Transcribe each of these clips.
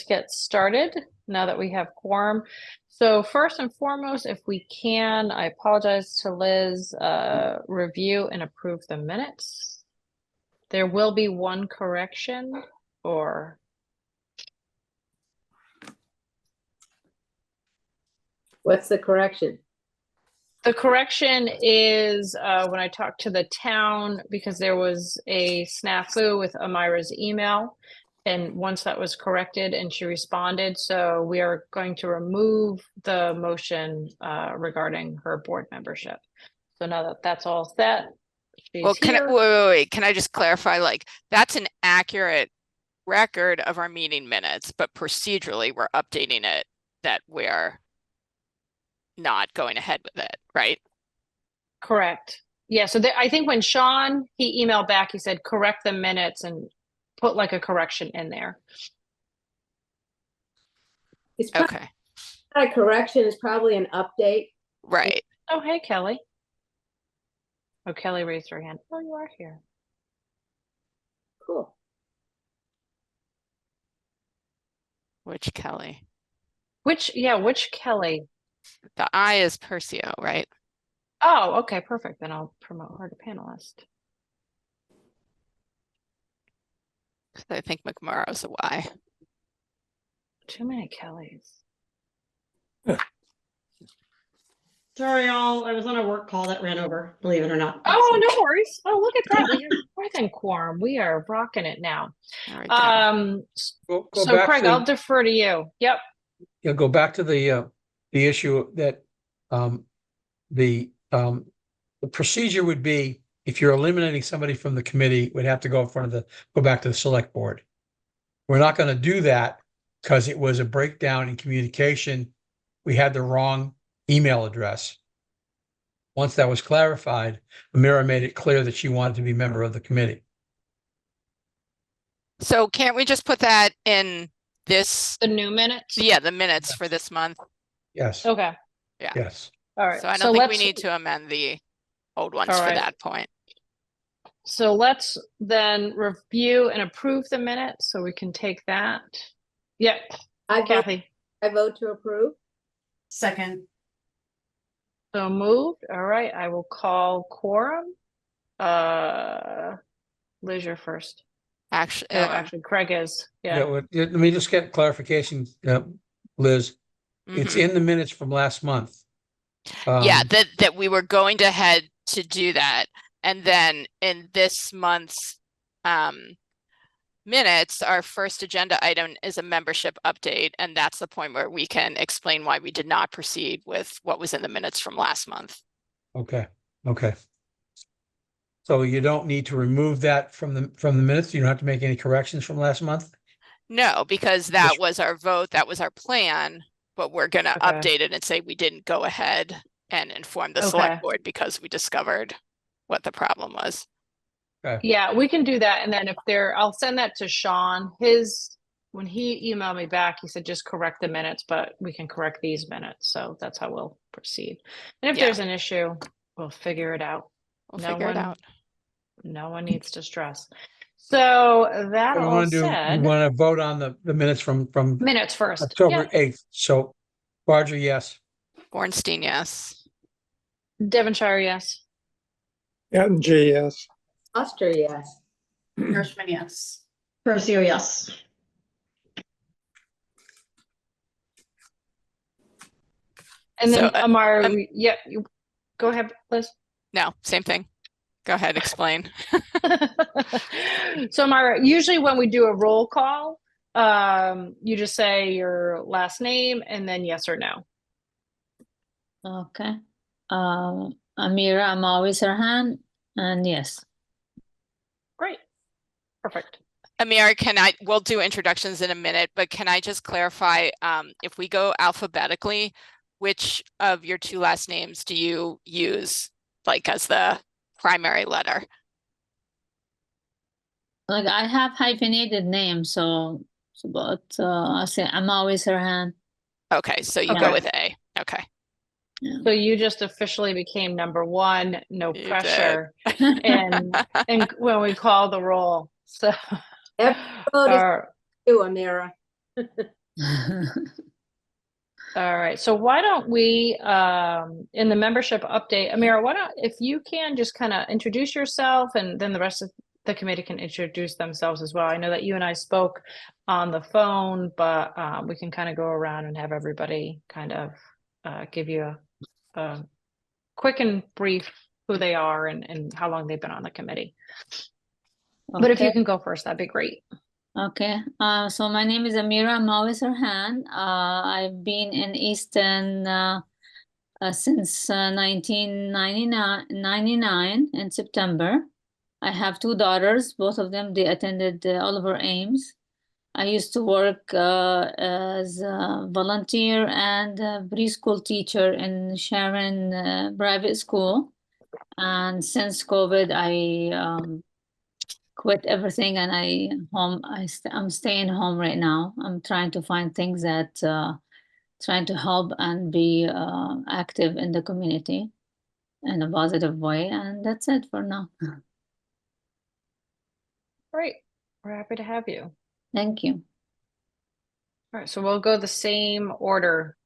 get started now that we have quorum. So first and foremost, if we can, I apologize to Liz, review and approve the minutes. There will be one correction or what's the correction? the correction is when I talked to the town, because there was a snafu with Amira's email. And once that was corrected and she responded, so we are going to remove the motion regarding her board membership. So now that that's all set, she's Well, here. wait. Can I just clarify? Like, that's an accurate record of our meeting minutes, but procedurally we're updating it that we're not going ahead with it, right? Correct. Yeah, so I think when Sean, he emailed back, he said, correct the minutes and put like a correction in there. It's Okay, not a correction, it's probably an update. right. Oh, hey, Kelly. Oh, Kelly raised her hand. Oh, you are here. Cool. Which Kelly? Which Kelly? The I is Percio, right? Oh, okay, perfect. Then I'll promote her to panelist. I think McMorrow's a Y. Too many Kellys. Sorry, y'all. I was on a work call that ran over, believe it or not. Oh, no worries. Oh, look at that. We have more than quorum. We are rocking it now. There we go. Go So back Craig, to- I'll defer to you. Yep. Yeah, go back to the issue that the procedure would be, if you're eliminating somebody from the committee, would have to go back to the select board. We're not going to do that because it was a breakdown in communication. We had the wrong email address. Once that was clarified, Amira made it clear that she wanted to be a member of the committee. So can't we just put that in this? The new minutes. Yeah, the minutes for this month. Yes. Okay. Yes. All right. So I don't think we let's- need to amend the old ones All for right. that point. So let's then review and approve the minutes so we can take that. Yep. I Kathy. vote to approve. Second. So moved. All right. I will call quorum. Liz, you're first. Actually, No, actually, Craig is. Yeah, Yeah. let me just get clarification, Liz. It's mhm. in the minutes from last month. Yeah, that we were going to head to do that. And then in this month's minutes, our first agenda item is a membership update. And that's the point where we can explain why we did not proceed with what was in the minutes from last month. Okay. So you don't need to remove that from the minutes? You don't have to make any corrections from last month? No, because that was our vote, that was our plan, but we're gonna Okay. update it and say we didn't go ahead and inform the Okay. select board because we discovered what the problem was. Yeah, we can do that. And then I'll send that to Sean. When he emailed me back, he said, just correct the minutes, but we can correct these minutes. So that's how we'll proceed. And if Yeah. there's an issue, we'll figure it out. We'll No figure it one- out. No one needs to stress. So that We all want to said, vote on the minutes from minutes first. October Yeah. 8th. So Barger, yes. Bornstein, yes. Devonshire, yes. Gatton, J, yes. Oster, yes. Hirschman, yes. Percio, yes. And then So, Amar, yeah, you go ahead, Liz. No, same thing. Go ahead, explain. So Amara, usually when we do a roll call, you just say your last name and then yes or no. Okay. Amira, I'm always her hand, and yes. Great. Perfect. Amir, we'll do introductions in a minute, but can I just clarify, if we go alphabetically, which of your two last names do you use like as the primary letter? Like I have hyphenated names, but I say I'm always her hand. Okay, so you Okay. go with A. Okay. Yeah. So you just officially became number one, no You pressure. And when we call the roll. So Every vote is or- you, Amira. All right, so why don't we, in the membership update, Amira, why don't, if you can just kind of introduce yourself and then the rest of the committee can introduce themselves as well. I know that you and I spoke on the phone, but we can kind of go around and have everybody kind of give you a quick and brief who they are and how long they've been on the committee. But if you Okay. can go first, that'd be great. Okay, so my name is Amira Mawi Sarhan. I've been in Easton since 1999 in September. I have two daughters, both of them, they attended Oliver Ames. I used to work as a volunteer and a preschool teacher in Sharon private school. And since COVID, I quit everything and I'm staying home right now. I'm trying to find things that trying to help and be active in the community in a positive way, and that's it for now. Great, we're happy to have you. Thank you. All right, so we'll go the same order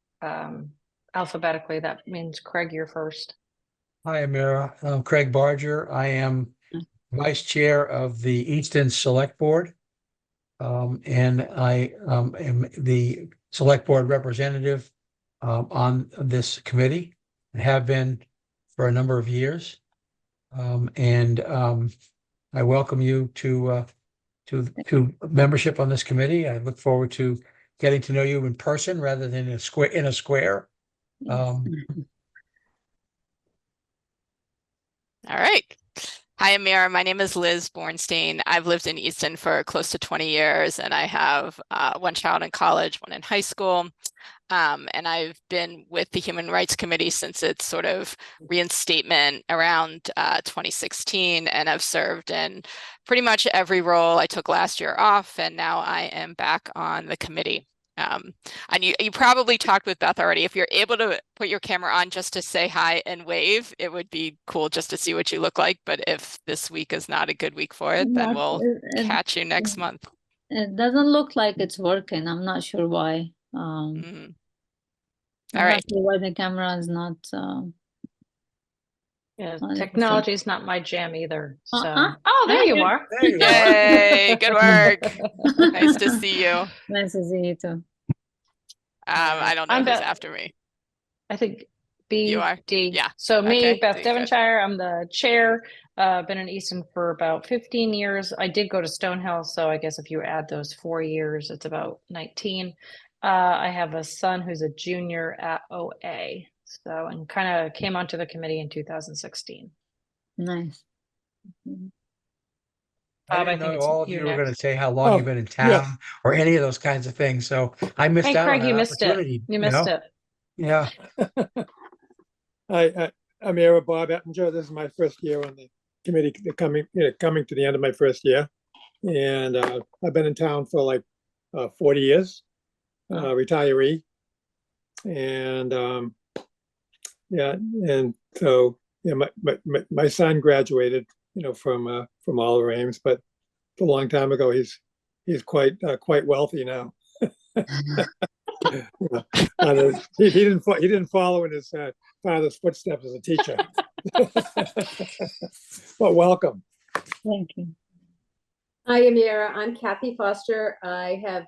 alphabetically. That means Craig, you're first. Hi, Amira. I'm Craig Barger. I am Vice Chair of the Easton Select Board. And I am the Select Board representative on this committee. I have been for a number of years. I welcome you to membership on this committee. I look forward to getting to know you in person rather than in a square. All right. Hi, Amira. My name is Liz Bornstein. I've lived in Easton for close to 20 years, and I have one child in college, one in high school. And I've been with the Human Rights Committee since its sort of reinstatement around 2016, and I've served in pretty much every role. I took last year off, and now I am back on the committee. And you probably talked with Beth already. If you're able to put your camera on just to say hi and wave, it would be cool just to see what you look like. But if this week is not a good week for it, then we'll catch you next month. It doesn't look like it's working. I'm not sure why. All I'm right. not sure why the camera is not. Yeah, 100%. technology is not my jam either. So, Uh-uh. oh, there you are. There you are. Yay, good work. Nice to see you. Nice to see you too. I don't know I'm who's Beth. after me. I think B, You are? D. Yeah. So me, Okay, Beth so you good. Devonshire, I'm the chair. Been in Easton for about 15 years. I did go to Stonehill, so I guess if you add those 4 years, it's about 19. I have a son who's a junior at OA. So, and kind of came onto the committee in 2016. Nice. Mhm. I Bob, I didn't think know it's all of you you were going to next. say how long Oh, you've been in town yes. or any of those kinds of things. So I missed Hey, out Craig, on you that missed it. opportunity. You missed it. Yeah. I'm here with Bob Ettinger. This is my first year on the committee, coming to the end of my first year. And I've been in town for like 40 years, retiree. And and so my son graduated, from Oliver Ames, but a long time ago. He's quite wealthy now. He didn't follow in his father's footsteps as a teacher. But welcome. Thank you. Hi, Amira. I'm Kathy Foster. I have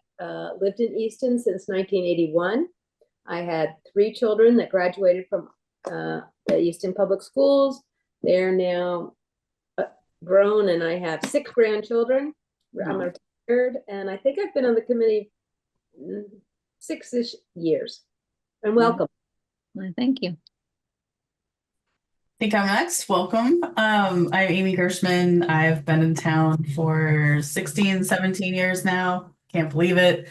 lived in Easton since 1981. I had 3 children that graduated from the Easton Public Schools. They're now grown, and I have 6 grandchildren. I'm retired, and I think I've been on the committee 6-ish years. And welcome. Well, thank you. I think I'm next. Welcome. I'm Amy Gershman. I've been in town for 16, 17 years now. Can't believe it.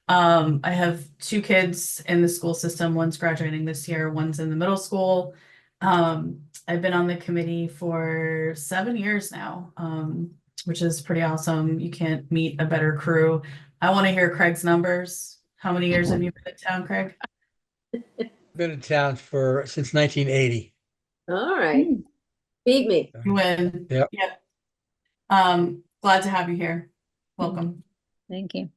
I have 2 kids in the school system. One's graduating this year, one's in the middle school. I've been on the committee for 7 years now, which is pretty awesome. You can't meet a better crew. I want to hear Craig's numbers. How many years have you been in town, Craig? Been in town since 1980. All right. Beat me. You win. Yep. Glad to have you here. Welcome. Thank you.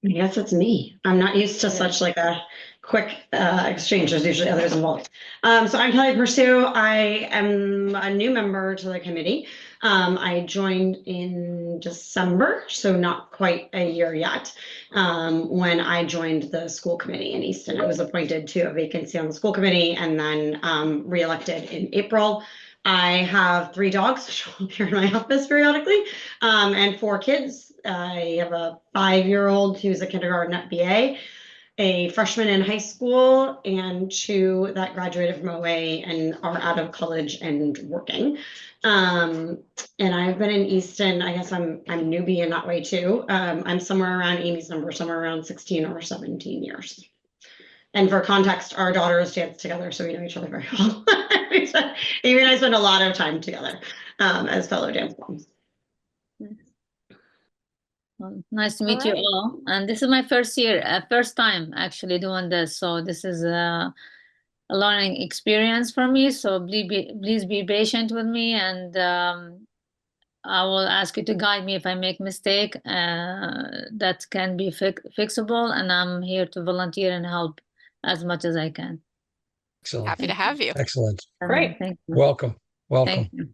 I guess it's me. I'm not used to Yeah. such like a quick exchange. There's usually others involved. So I'm Kelly Pursue. I am a new member to the committee. I joined in December, so not quite a year yet. When I joined the school committee in Easton, I was appointed to a vacancy on the school committee and then reelected in April. I have 3 dogs, which will appear in my office periodically, and 4 kids. I have a 5-year-old who's a kindergarten at BA, a freshman in high school, and 2 that graduated from OA and are out of college and working. And I've been in Easton. I guess I'm newbie in that way too. I'm somewhere around Amy's number, somewhere around 16 or 17 years. And for context, our daughters dance together, so we know each other very well. Amy and I spend a lot of time together as fellow dance moms. Well, nice to meet you Alright. all. And this is my first time actually doing this. So this is a learning experience for me. So please be patient with me, and I will ask you to guide me if I make mistake that can be fixable. And I'm here to volunteer and help as much as I can. Excellent. Happy to have you. Excellent. Great. Thank you. Welcome. Welcome. Thank you.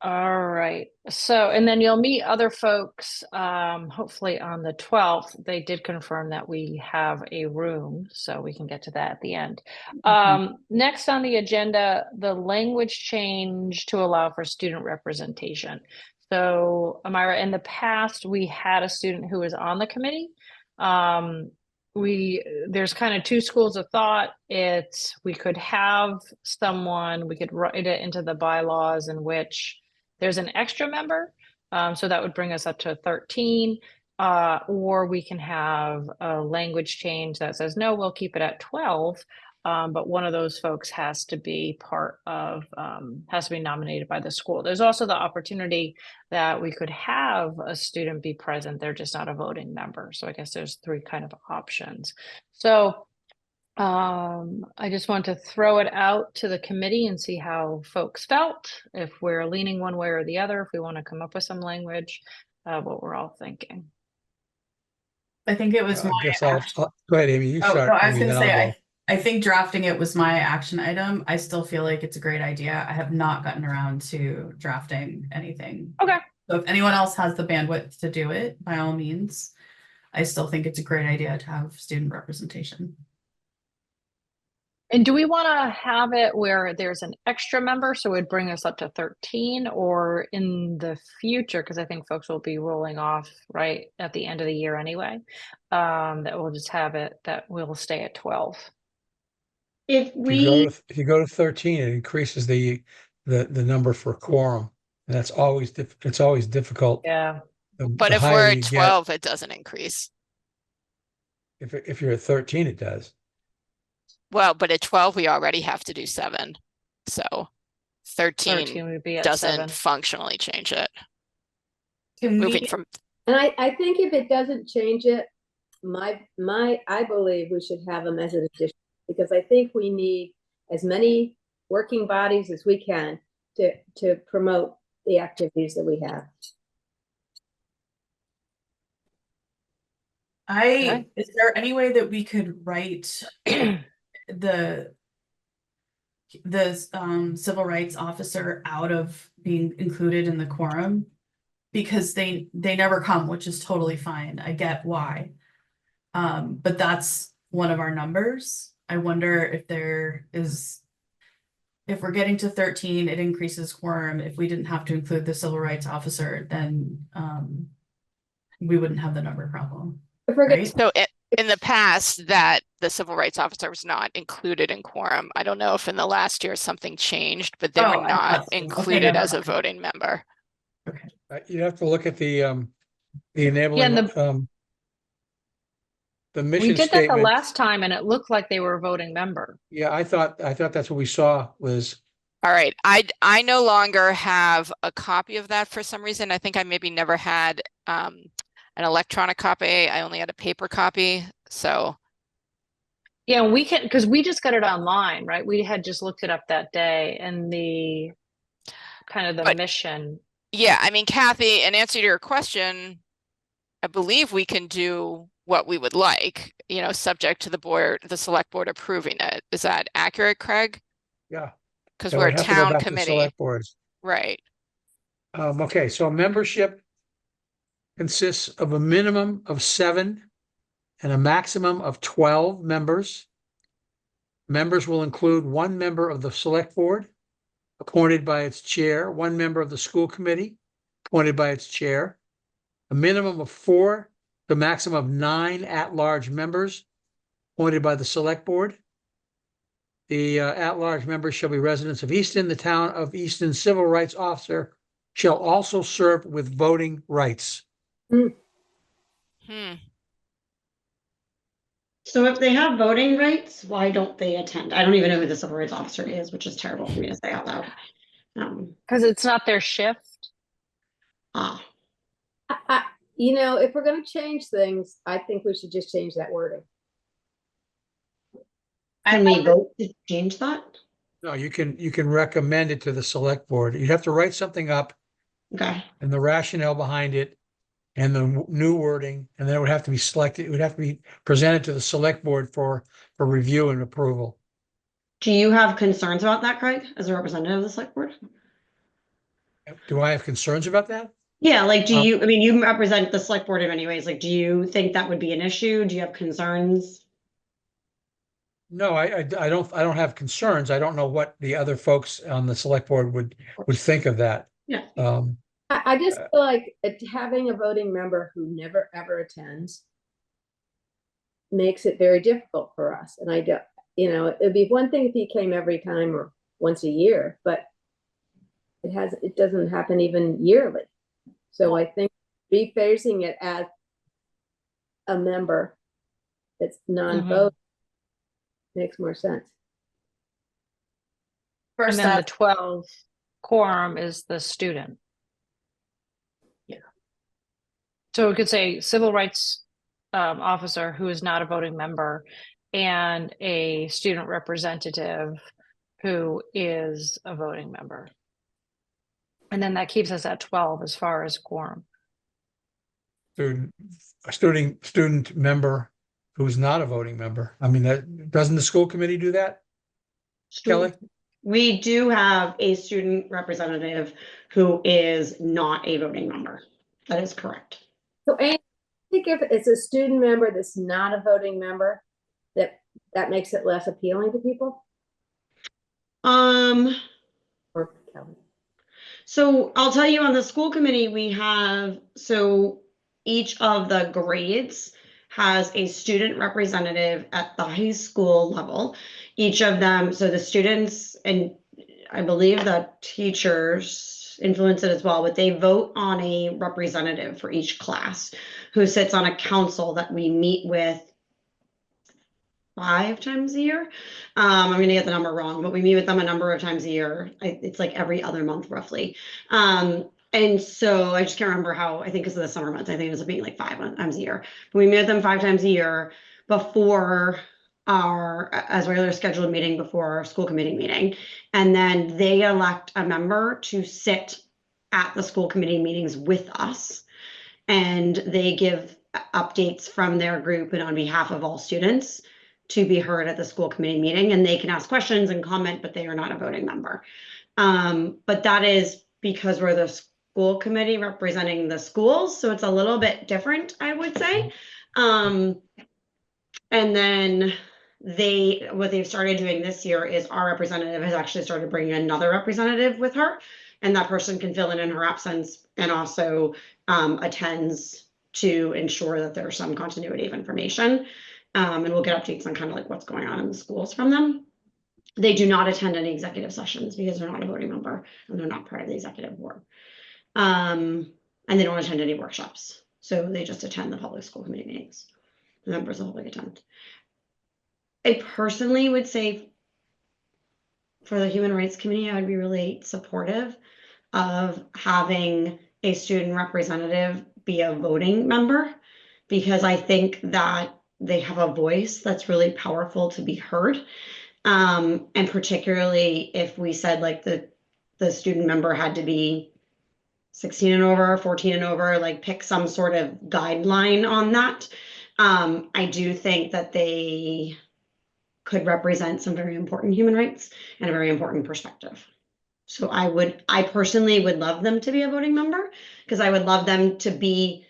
All right. So, and then you'll meet other folks, hopefully on the 12th. They did confirm that we have a room, so we can get to that at the end. Next on the agenda, the language change to allow for student representation. So, Amira, in the past, we had a student who was on the committee. There's kind of 2 schools of thought. We could have someone, we could write it into the bylaws in which there's an extra member, so that would bring us up to 13, or we can have a language change that says, no, we'll keep it at 12, but one of those folks has to be has to be nominated by the school. There's also the opportunity that we could have a student be present, they're just not a voting member. So I guess there's 3 kind of options. So I just want to throw it out to the committee and see how folks felt, if we're leaning one way or the other, if we want to come up with some language, what we're all thinking. I think it was I my guess I'll go ahead, Amy. You Oh, start. no, I was Amy, gonna then I'll say, go. I think drafting it was my action item. I still feel like it's a great idea. I have not gotten around to drafting anything. Okay. So if anyone else has the bandwidth to do it, by all means, I still think it's a great idea to have student representation. And do we want to have it where there's an extra member, so it would bring us up to 13, or in the future, because I think folks will be rolling off right at the end of the year anyway, that we'll just have it that we'll stay at 12. If If you go to 13, it increases the number for quorum, and that's always it's always difficult. Yeah. But The if higher we're you at get, 12, it doesn't increase. if you're at 13, it does. Well, but at 12, we already have to do 7. So 13 would be at doesn't 7. functionally change it. Can Moving we, from, And I think if it doesn't change it, I believe we should have them as an addition, because I think we need as many working bodies as we can to promote the activities that we have. is there any way that we could write the civil rights officer out of being included in the quorum? Because they never come, which is totally fine. I get why. But that's one of our numbers. I wonder if if we're getting to 13, it increases quorum. If we didn't have to include the civil rights officer, then we wouldn't have the number problem. If we're Right? so in the past that the civil rights officer was not included in quorum. I don't know if in the last year something changed, but they Oh, were I not thought so. Okay, included never as a mind. voting member. Okay. You have to look at the enabling and the we mission did that the statement. last time, and it looked like they were a voting member. Yeah, I thought that's what we saw, Liz. All right. I no longer have a copy of that for some reason. I think I maybe never had an electronic copy. I only had a paper copy. So Yeah, we can, because we just got it online, right? We had just looked it up that day, and the kind of the But- mission. yeah, I mean, Kathy, in answer to your question, I believe we can do what we would like, you know, subject to the select board approving it. Is that accurate, Craig? Yeah. Because That we're a would have to go town back to the committee, select boards. right? Okay, so membership consists of a minimum of 7 and a maximum of 12 members. Members will include 1 member of the select board, appointed by its chair, 1 member of the school committee, appointed by its chair, a minimum of 4, the maximum of 9 at-large members, appointed by the select board. The at-large members shall be residents of Easton. The Town of Easton civil rights officer shall also serve with voting rights. Hmm. So if they have voting rights, why don't they attend? I don't even know who the civil rights officer is, which is terrible for me to say out loud. Because it's not their shift. Ah, You know, if we're gonna change things, I think we should just change that wording. can we vote to change that? No, you can recommend it to the select board. You'd have to write something up Okay. and the rationale behind it and the new wording, and then it would have to be selected. It would have to be presented to the select board for review and approval. Do you have concerns about that, Craig, as a representative of the select board? Do I have concerns about that? Yeah, like, do you, I mean, you represent the select board in many ways. Like, do you think that would be an issue? Do you have concerns? No, I don't have concerns. I don't know what the other folks on the select board would think of that. Yeah. I just feel like having a voting member who never ever attends makes it very difficult for us. And I don't, you know, it'd be one thing if he came every time or once a year, but it doesn't happen even yearly. So I think rephasing it as a member that's non-voting makes more sense. And First then the up, 12 quorum is the student. Yeah. So we could say civil rights officer who is not a voting member and a student representative who is a voting member. And then that keeps us at 12 as far as quorum. A student member who's not a voting member. I mean, that doesn't the school committee do that? Kelly? We do have a student representative who is not a voting member. That is correct. So I think if it's a student member that's not a voting member, that makes it less appealing to people. Or Kelly. So I'll tell you, on the school committee, we have, so each of the grades has a student representative at the high school level. Each of them, so the students, and I believe that teachers influence it as well, but they vote on a representative for each class who sits on a council that we meet with 5 times a year. I'm going to get the number wrong, but we meet with them a number of times a year. It's like every other month roughly. And so I just can't remember how, I think because of the summer months, I think it ends up being like 5 times a year. But we meet with them 5 times a year before as regular scheduled meeting before our school committee meeting. And then they elect a member to sit at the school committee meetings with us. And they give updates from their group and on behalf of all students to be heard at the school committee meeting, and they can ask questions and comment, but they are not a voting member. But that is because we're the school committee representing the schools, so it's a little bit different, I would say. And then what they've started doing this year is our representative has actually started bringing another representative with her, and that person can fill in her absence and also attends to ensure that there's some continuity of information. And we'll get updates on kind of like what's going on in the schools from them. They do not attend any executive sessions because they're not a voting member and they're not part of the executive board. And they don't attend any workshops. So they just attend the public school committee meetings. The members of the public attend. I personally would say for the Human Rights Committee, I would be really supportive of having a student representative be a voting member, because I think that they have a voice that's really powerful to be heard. And particularly if we said like the student member had to be 16 and over, 14 and over, like pick some sort of guideline on that. I do think that they could represent some very important human rights and a very important perspective. So I personally would love them to be a voting member, because I would love them to be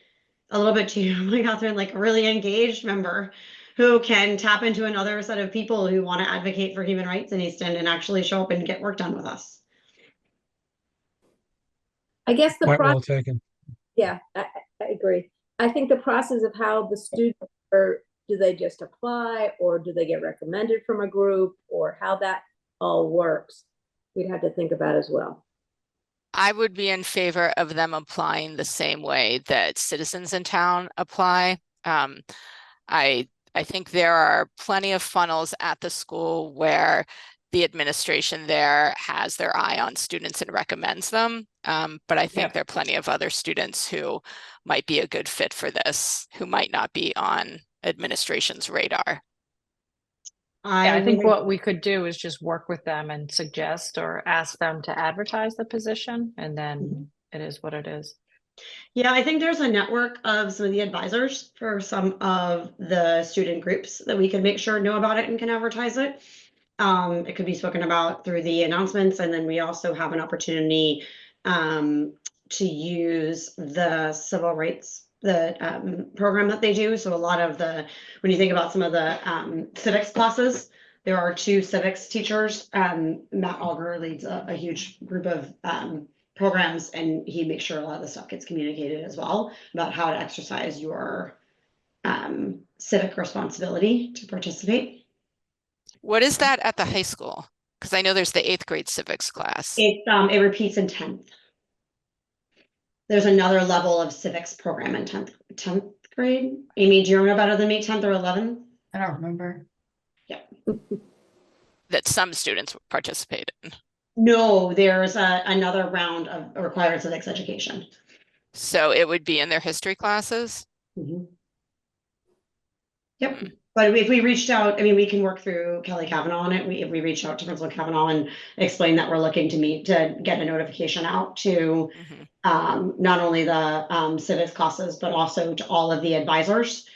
a little bit too, like Catherine, like a really engaged member who can tap into another set of people who want to advocate for human rights in Easton and actually show up and get work done with us. I guess the Point well process, taken. yeah, I agree. I think the process of how the students are, do they just apply, or do they get recommended from a group, or how that all works, we'd have to think about as well. I would be in favor of them applying the same way that citizens in town apply. I think there are plenty of funnels at the school where the administration there has their eye on students and recommends them. But I think Yep. there are plenty of other students who might be a good fit for this, who might not be on administration's radar. Yeah, I think would- what we could do is just work with them and suggest or ask them to advertise the position, and then it is what it is. Yeah, I think there's a network of some of the advisors for some of the student groups that we could make sure know about it and can advertise it. It could be spoken about through the announcements, and then we also have an opportunity to use the civil rights, the program that they do. So a lot of when you think about some of the civics classes, there are 2 civics teachers. Matt Auger leads a huge group of programs, and he makes sure a lot of the stuff gets communicated as well about how to exercise your civic responsibility to participate. What is that at the high school? Because I know there's the 8th grade civics class. It repeats in 10th. There's another level of civics program in 10th grade. Amy, do you remember better than me, 10th or 11th? I don't remember. That some students participate in. No, there's another round of required civics education. So it would be in their history classes? Yep. But if we reached out, I mean, we can work through Kelly Kavanaugh on it. If we reach out to Principal Kavanaugh and explain that we're looking to get a notification out to not only the civics classes, but also to all of the advisors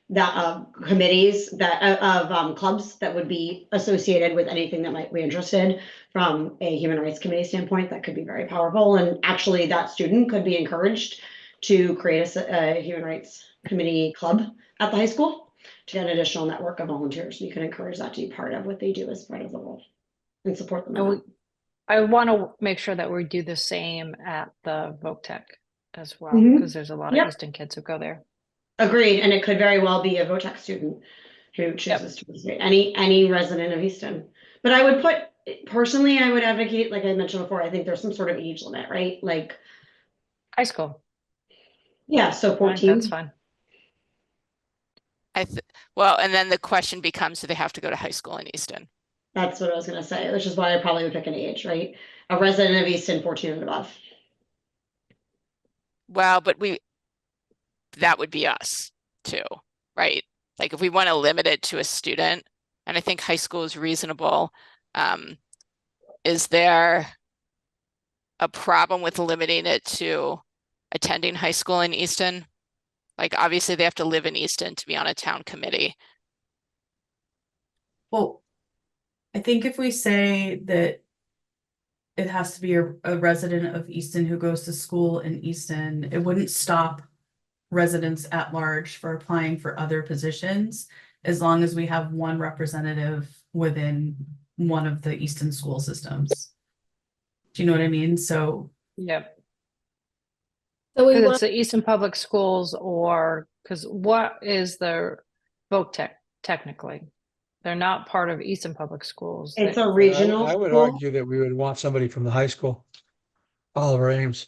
that committees that of clubs that would be associated with anything that might be interested from a human rights committee standpoint. That could be very powerful. And actually that student could be encouraged to create a human rights committee club at the high school to get an additional network of volunteers. You can encourage that to be part of what they do as part of the role and support them. And I want to make sure that we do the same at the VOTEC as well, because there's a lot of Easton kids who go there. Agreed, and it could very well be a VOTEC student who chooses to participate, any resident of Easton. But I would personally, I would advocate, like I mentioned before, I think there's some sort of age limit, right? Like High school. Yeah, so Fine, 14. that's fine. Well, and then the question becomes, do they have to go to high school in Easton? That's what I was going to say, which is why I probably would pick an age, right? A resident of Easton, 14 and above. Well, but that would be us too, right? Like if we want to limit it to a student, and I think high school is reasonable, is there a problem with limiting it to attending high school in Easton? Like obviously they have to live in Easton to be on a town committee. Well, I think if we say that it has to be a resident of Easton who goes to school in Easton, it wouldn't stop residents at large for applying for other positions, as long as we have one representative within one of the Easton school systems. Do you know what I mean? So Yep. So we Because want, it's the Easton Public Schools, or because what is the VOTEC technically? They're not part of Easton Public Schools. It's They- a regional I would school. argue that we would want somebody from the high school. Oliver Ames.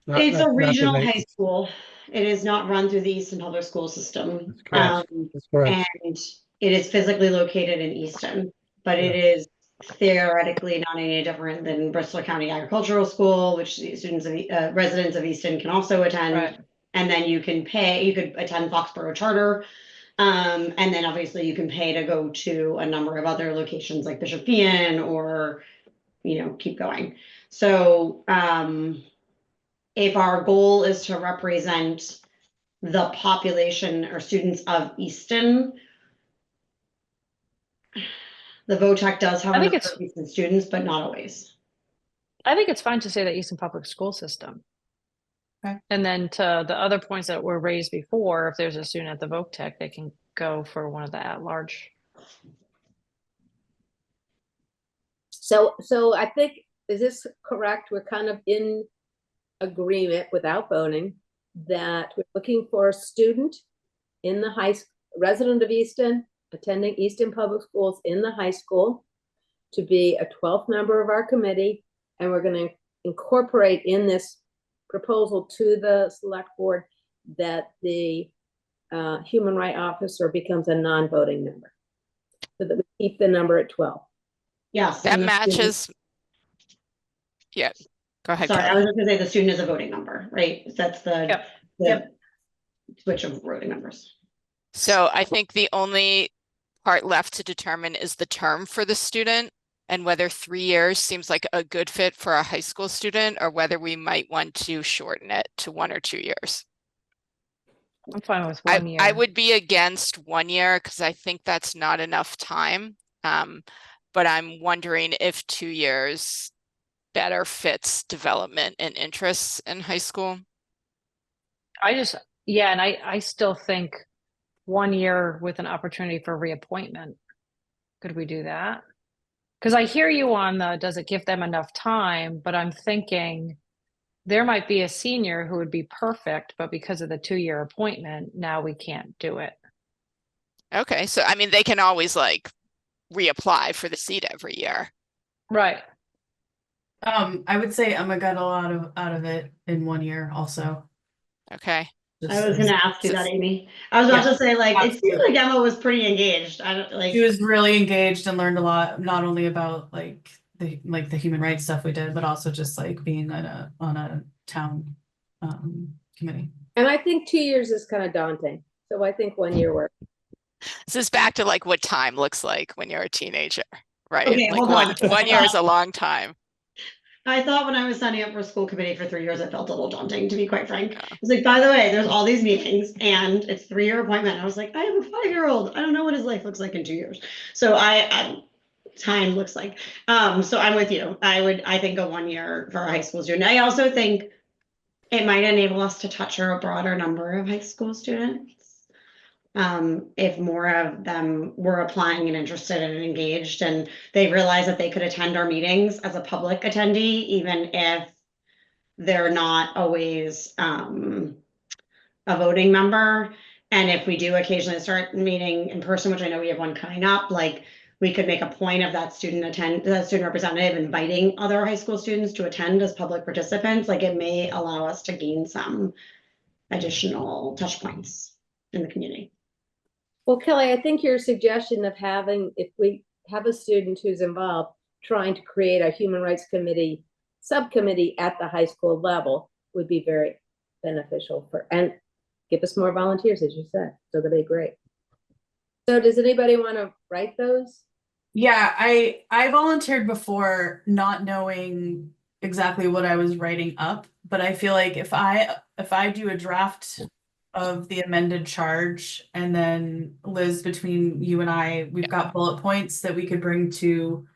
It's a regional Nathan. high school. It is not run through the Easton Public School System. That's correct. That's correct. And it is physically located in Easton, but it is theoretically not any different than Bristol County Agricultural School, which students of residents of Easton can also attend. Right. And then you could attend Foxborough Charter. And then obviously you can pay to go to a number of other locations like Bishop Ian or, keep going. So, if our goal is to represent the population or students of Easton. The VOTEC does have I a think number it's- of Easton students, but not always. I think it's fine to say the Easton Public School System. Okay. And then to the other points that were raised before, if there's a student at the VOTEC, they can go for one of the at-large. So I think, is this correct? We're kind of in agreement without voting that we're looking for a student in the resident of Easton, attending Easton Public Schools in the high school to be a 12th member of our committee. And we're going to incorporate in this proposal to the select board that the human right officer becomes a non-voting member, so that we keep the number at 12. Yes. That and the student- matches. Yeah, go ahead, Sorry, I Kelly. was just gonna say the student is a voting member, right? That's the, Yep. the Yep. switch of voting members. So I think the only part left to determine is the term for the student and whether 3 years seems like a good fit for a high school student or whether we might want to shorten it to 1 or 2 years. I'm fine with 1 year. I would be against 1 year because I think that's not enough time. But I'm wondering if 2 years better fits development and interests in high school. Yeah, and I still think 1 year with an opportunity for reappointment. Could we do that? Because I hear you on does it give them enough time? But I'm thinking there might be a senior who would be perfect, but because of the 2-year appointment, now we can't do it. Okay, so I mean, they can always like reapply for the seat every year. Right. I would say Emma got a lot out of it in 1 year also. Okay. I was gonna ask you that, Just- Amy. I was about Yeah, to say, like, it seems absolutely. like Emma was pretty engaged. I don't like. She was really engaged and learned a lot, not only about like the human rights stuff we did, but also just like being on a town committee. And I think 2 years is kind of daunting. So I think 1 year works. This is back to like what time looks like when you're a teenager, right? Okay, Like hold one, on. 1 year is a long time. I thought when I was signing up for school committee for 3 years, it felt a little daunting, to be quite frank. I was like, by the way, there's all these meetings and it's 3-year appointment. I was like, I have a 5-year-old. I don't know what his life looks like in 2 years. So time looks like. So I'm with you. I think a 1 year for a high school student. I also think it might enable us to touch a broader number of high school students. If more of them were applying and interested and engaged and they realize that they could attend our meetings as a public attendee, even if they're not always a voting member. And if we do occasionally start meeting in person, which I know we have one coming up, like we could make a point of that student representative inviting other high school students to attend as public participants. Like it may allow us to gain some additional touch points in the community. Well, Kelly, I think your suggestion of having, if we have a student who's involved, trying to create a human rights committee subcommittee at the high school level would be very beneficial and give us more volunteers, as you said. So that'd be great. So does anybody want to write those? Yeah, I volunteered before not knowing exactly what I was writing up, but I feel like if I do a draft of the amended charge and then Liz, between you and I, we've got bullet points that we could bring to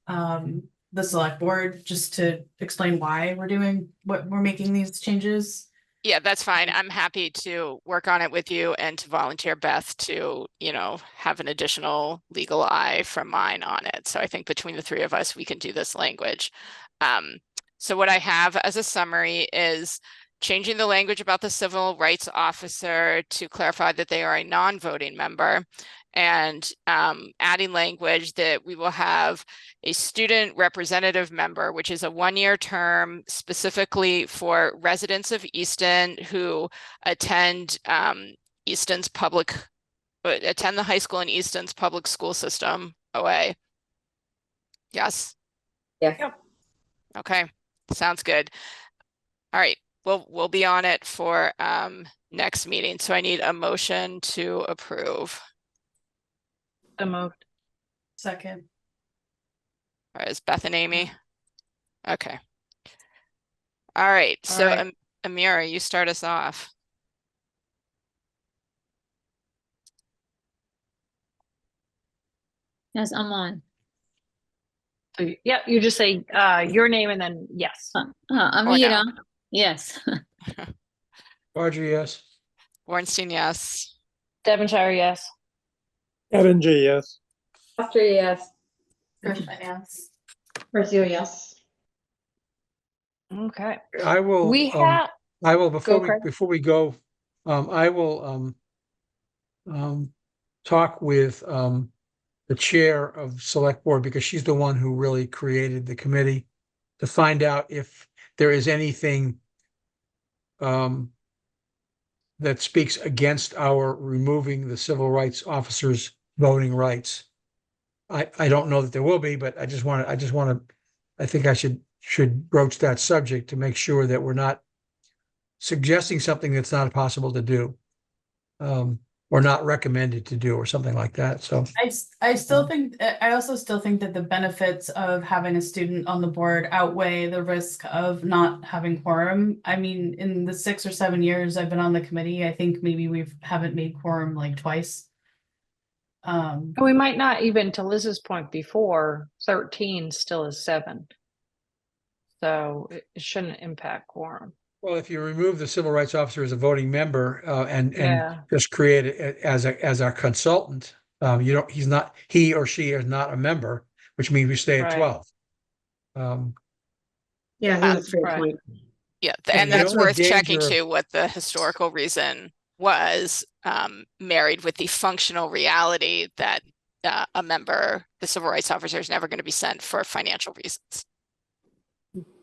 the select board just to explain why we're making these changes. Yeah, that's fine. I'm happy to work on it with you and to volunteer Beth to, have an additional legal eye from mine on it. So I think between the three of us, we can do this language. So what I have as a summary is changing the language about the civil rights officer to clarify that they are a non-voting member, and adding language that we will have a student representative member, which is a 1-year term specifically for residents of Easton who attend attend the high school in Easton's public school system, OA. Yes? Yeah. Yep. Okay, sounds good. All right, we'll be on it for next meeting. So I need a motion to approve. So moved. Second. All right, is Beth and Amy? Okay. All right, so right. Amira, you start us off. Yes, I'm on. So, yeah, you just say your name and then yes. Amira, yes. Audrey, yes. Ornstein, yes. Devonshire, yes. Evan G, yes. Foster, yes. Gershman, yes. Pursue, yes. Okay. I will, We have, before Craig. we go, I will, talk with, the chair of select board, because she's the one who really created the committee, to find out if there is anything, that speaks against our removing the civil rights officers' voting rights. I don't know that there will be, but I think I should broach that subject to make sure that we're not suggesting something that's not possible to do. Or not recommended to do, or something like that, so. I still think, I also still think that the benefits of having a student on the board outweigh the risk of not having quorum. I mean, in the 6 or 7 years I've been on the committee, I think maybe haven't made quorum like twice. We might not even, to Liz's point before, 13 still is 7. So it shouldn't impact quorum. Well, if you remove the civil rights officer as a voting member, and Yeah. just create it as a consultant, he or she is not a member, which means we stay at Right. 12. Yeah, I think that's a great Right. point. Yeah, And and the that's only worth checking danger- too, what the historical reason was, married with the functional reality that the civil rights officer, is never going to be sent for financial reasons.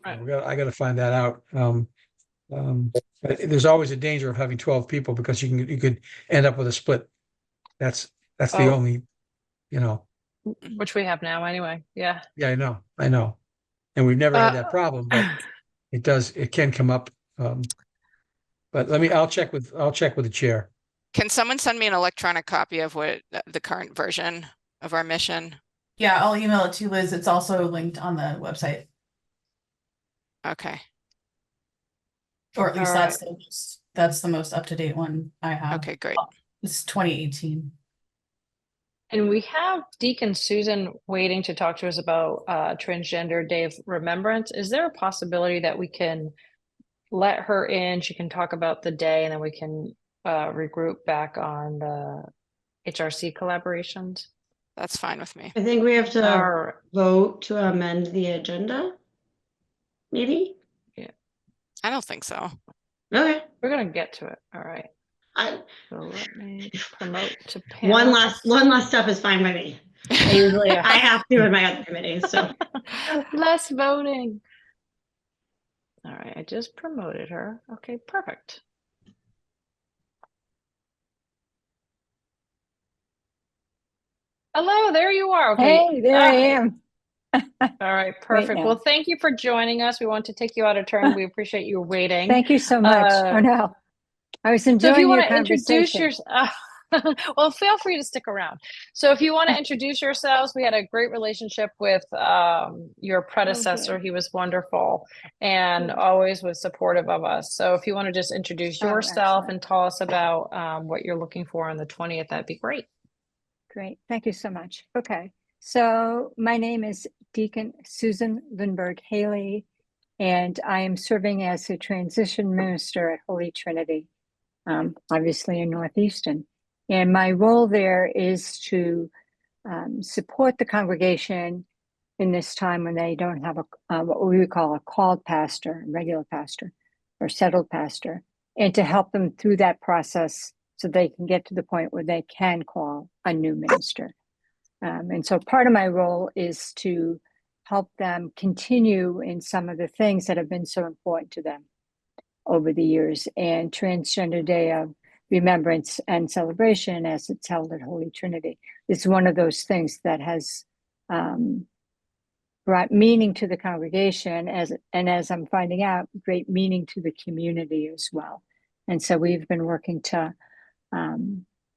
Right. I gotta find that out. There's always a danger of having 12 people, because you could end up with a split. That's the Oh. only, Which we have now anyway. Yeah. yeah, I know. And we've never had that Uh, problem, but it can come up. But I'll check with the chair. Can someone send me an electronic copy of what the current version of our mission? Yeah, I'll email it to you, Liz. It's also linked on the website, Okay, or at least All that's the most up-to-date one I have. okay, great. It's 2018. And we have Deacon Susan waiting to talk to us about Transgender Day of Remembrance. Is there a possibility that we can let her in? She can talk about the day, and then we can regroup back on the HRC collaborations. That's fine with me. I think we have to Or vote to amend the agenda. Maybe? I don't think so. Okay. we're gonna get to it. All right. I, So let me promote to one panelists. last step is fine by me. I have to in my other committees, so. Less voting. All right, I just promoted her. Okay, perfect. Hello, there you are. Okay. Hey, there I am. All right, perfect. now. Well, thank you for joining us. We want to take you out of turn. We appreciate you waiting. Thank you so much. Oh no, I was So if enjoying you your want to introduce conversation. yourself, well, feel free to stick around. So if you want to introduce yourselves, we had a great relationship with your predecessor. He was wonderful and Good. always was supportive of us. So if you want to just introduce Oh, yourself excellent. and tell us about what you're looking for on the 20th, that'd be great. Great. Thank you so much. Okay. So my name is Deacon Susan Lindbergh Haley, and I am serving as the transition minister at Holy Trinity, obviously in North Easton. And my role there is to support the congregation in this time when they don't have what we would call a called pastor, regular pastor, or settled pastor, and to help them through that process so they can get to the point where they can call a new minister. And so part of my role is to help them continue in some of the things that have been so important to them over the years. And Transgender Day of Remembrance and Celebration, as it's held at Holy Trinity, is one of those things that has brought meaning to the congregation, as I'm finding out, great meaning to the community as well. And so we've been working to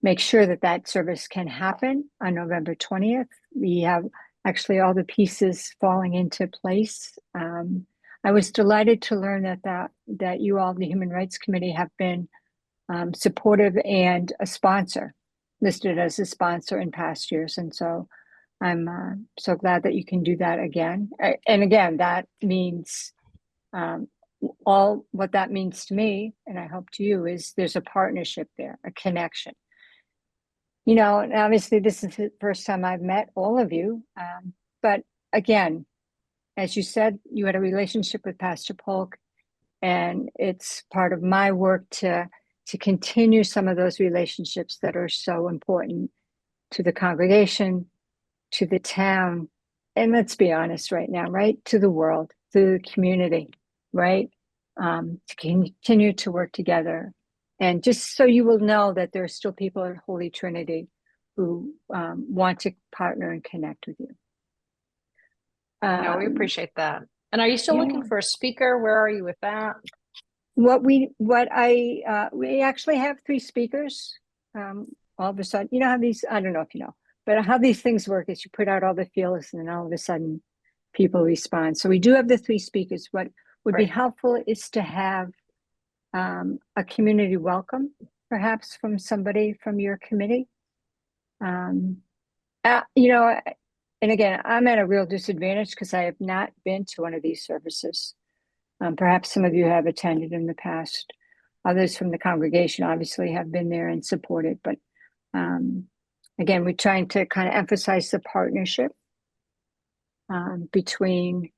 make sure that that service can happen on November 20th. We have actually all the pieces falling into place. I was delighted to learn that you all, the Human Rights Committee, have been supportive and a sponsor, listed as a sponsor in past years. And so I'm so glad that you can do that again. And again, that means all what that means to me, and I hope to you, is there's a partnership there, a connection. You know, and obviously this is the first time I've met all of you, but again, as you said, you had a relationship with Pastor Polk, and it's part of my work to continue some of those relationships that are so important to the congregation, to the town, and let's be honest right now, right? To the world, to the community, right? To continue to work together. And just so you will know that there are still people at Holy Trinity who want to partner and connect with you. No, we appreciate that. And are you still looking for a speaker? Where are you with that? We actually have 3 speakers. All of a sudden, you know how these, I don't know if you know, but how these things work is you put out all the feelers and then all of a sudden people respond. So we do have the 3 speakers. What would be helpful is to have a community welcome, perhaps from somebody from your committee. You know, and again, I'm at a real disadvantage because I have not been to one of these services. Perhaps some of you have attended in the past. Others from the congregation obviously have been there and supported, but again, we're trying to kind of emphasize the partnership between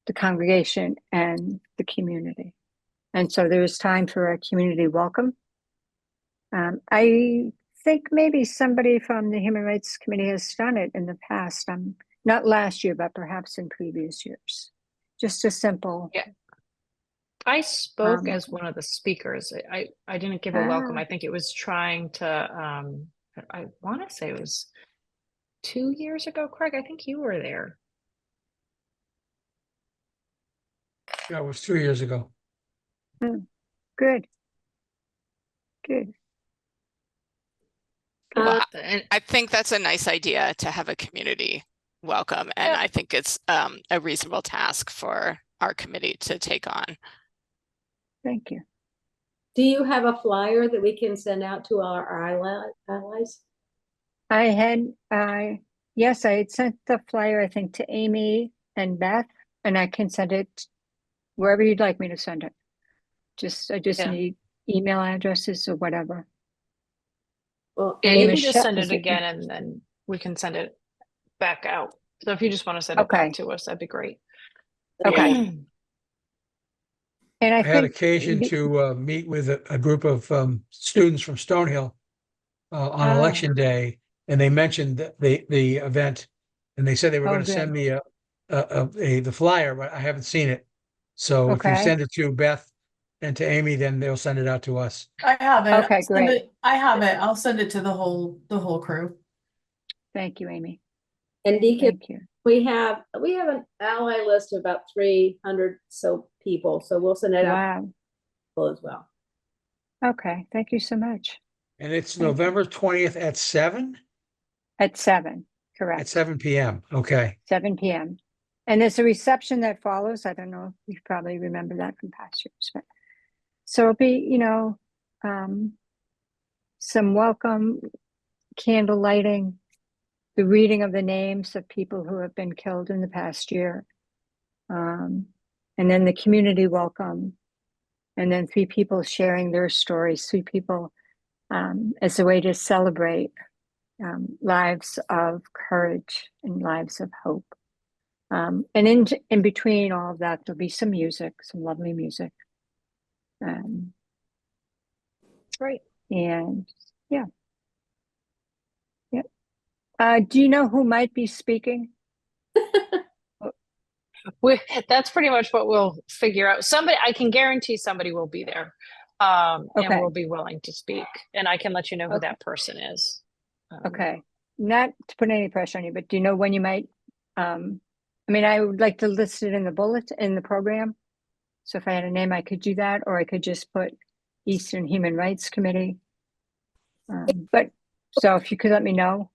the congregation and the community. And so there is time for a community welcome. I think maybe somebody from the Human Rights Committee has done it in the past. Not last year, but perhaps in previous years. Just a simple. Yeah. I spoke as one of the speakers. I didn't give a welcome. I think it was trying to, I want to say it was 2 years ago, Craig. I think you were there. Yeah, it was 2 years ago. Good. Good. Well, I think that's a nice idea to have a community welcome, and I think it's a reasonable task for our committee to take on. Thank you. Do you have a flyer that we can send out to our allies? Yes, I had sent the flyer, I think, to Amy and Beth, and I can send it wherever you'd like me to send it. I just need email addresses or whatever. Well, Yeah, you maybe can just send it again and then we can send it back out. So if you just want to send it back to us, that'd be great. Okay. And I had occasion to meet with a group of students from Stonehill on election day, and they mentioned the event, and they said they were going to send me the flyer, but I haven't seen it. So if you send it to Beth and to Amy, then they'll send it out to us. I have it. Okay, great. I have it. I'll send it to the whole crew. Thank you, Amy. And Deacon, thank you. we have an ally list of about 300 so people, so we'll send it out as well. Okay, thank you so much. And it's November 20th at 7? At 7, correct. At 7 p.m. Okay. 7 p.m. And there's a reception that follows. I don't know if you probably remember that from past years, but so it'll be, you know, some welcome candle lighting, the reading of the names of people who have been killed in the past year, and then the community welcome, and then 3 people sharing their stories, 3 people as a way to celebrate lives of courage and lives of hope. And in between all of that, there'll be some music, some lovely music. Great. And yeah. Do you know who might be speaking? That's pretty much what we'll figure out. I can guarantee somebody will be there and will be willing to speak. And I can let you know who that person is. Okay. Not to put any pressure on you, but do you know when you might? I mean, I would like to list it in the bullet in the program. So if I had a name, I could do that, or I could just put Eastern Human Rights Committee. But so if you could let me know.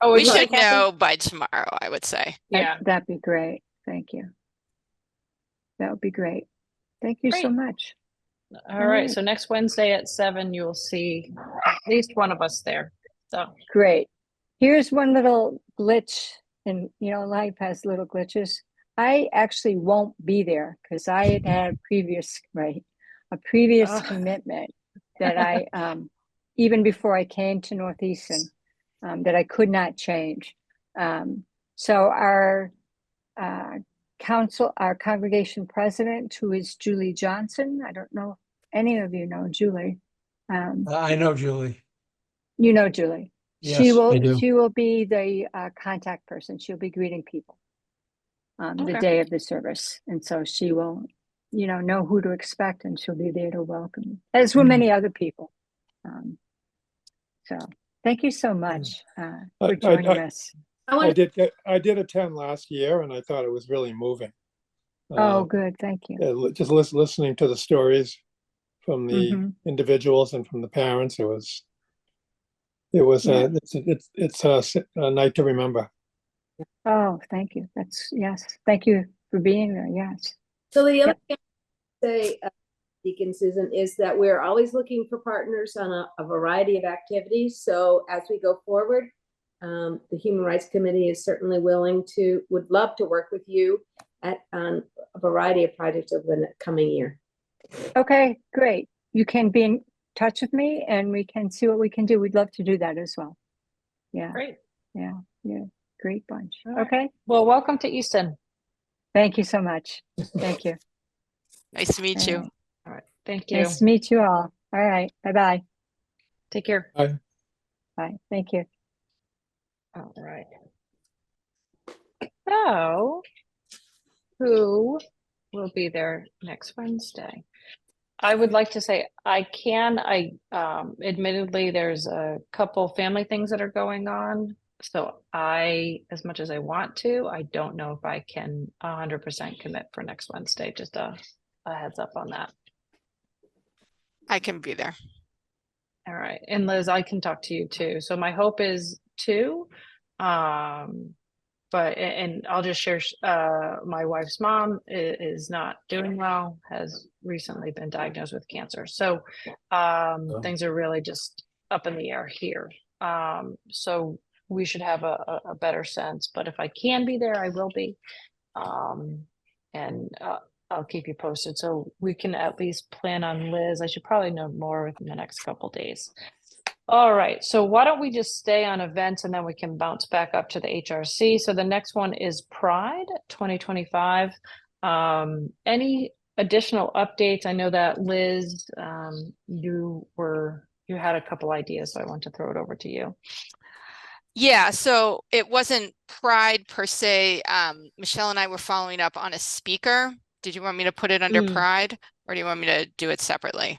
Oh, we should know by tomorrow, I would say. Yeah, that'd be great. Thank you. That would be great. Thank you so much. All right. So next Wednesday at 7, you will see at least one of us there. So great. Here's one little glitch, and life has little glitches. I actually won't be there because I had a previous Oh. commitment that I even before I came to Northeastern that I could not change. So our our congregation president, who is Julie Johnson. I don't know if any of you know Julie. I know Julie. You know Julie. Yes, I do. She will be the contact person. She'll be greeting people the Okay. day of the service, and so she will, know who to expect, and she'll be there to welcome you, as will many other people. So thank you so much for joining us. I did attend last year, and I thought it was really moving. Oh, good. Thank you. Just listening to the stories from the individuals and from the parents, it's a night to remember. Oh, thank you. Yes. Thank you for being there. Yes. So the other thing I say, Deacon Susan, is that we're always looking for partners on a variety of activities. So as we go forward, the Human Rights Committee is certainly would love to work with you on a variety of projects over the coming year. Okay, great. You can be in touch with me and we can see what we can do. We'd love to do that as well. Yeah. Great. Yeah. Great bunch. All right. Okay. Well, welcome to Easton. Thank you so much. Thank you. Nice to meet you. All right. All right. Thank you. Nice to meet you all. All right. Bye-bye. Take care. Bye. Bye. Thank you. All right. So, who will be there next Wednesday? I would like to say admittedly, there's a couple family things that are going on. So as much as I want to, I don't know if I can 100% commit for next Wednesday. Just a heads up on that. I can be there. All right. And Liz, I can talk to you too. So my hope is 2. And I'll just share, my wife's mom is not doing well, has recently been diagnosed with cancer. So things are really just up in the air here. So we should have a better sense, but if I can be there, I will be. And I'll keep you posted. So we can at least plan on Liz. I should probably know more within the next couple days. All right, so why don't we just stay on events and then we can bounce back up to the HRC. So the next one is Pride 2025. Any additional updates? I know that Liz, you had a couple ideas, so I want to throw it over to you. Yeah, so it wasn't Pride per se. Michelle and I were following up on a speaker. Did you want me to put it under Pride, or do you want me to do it separately?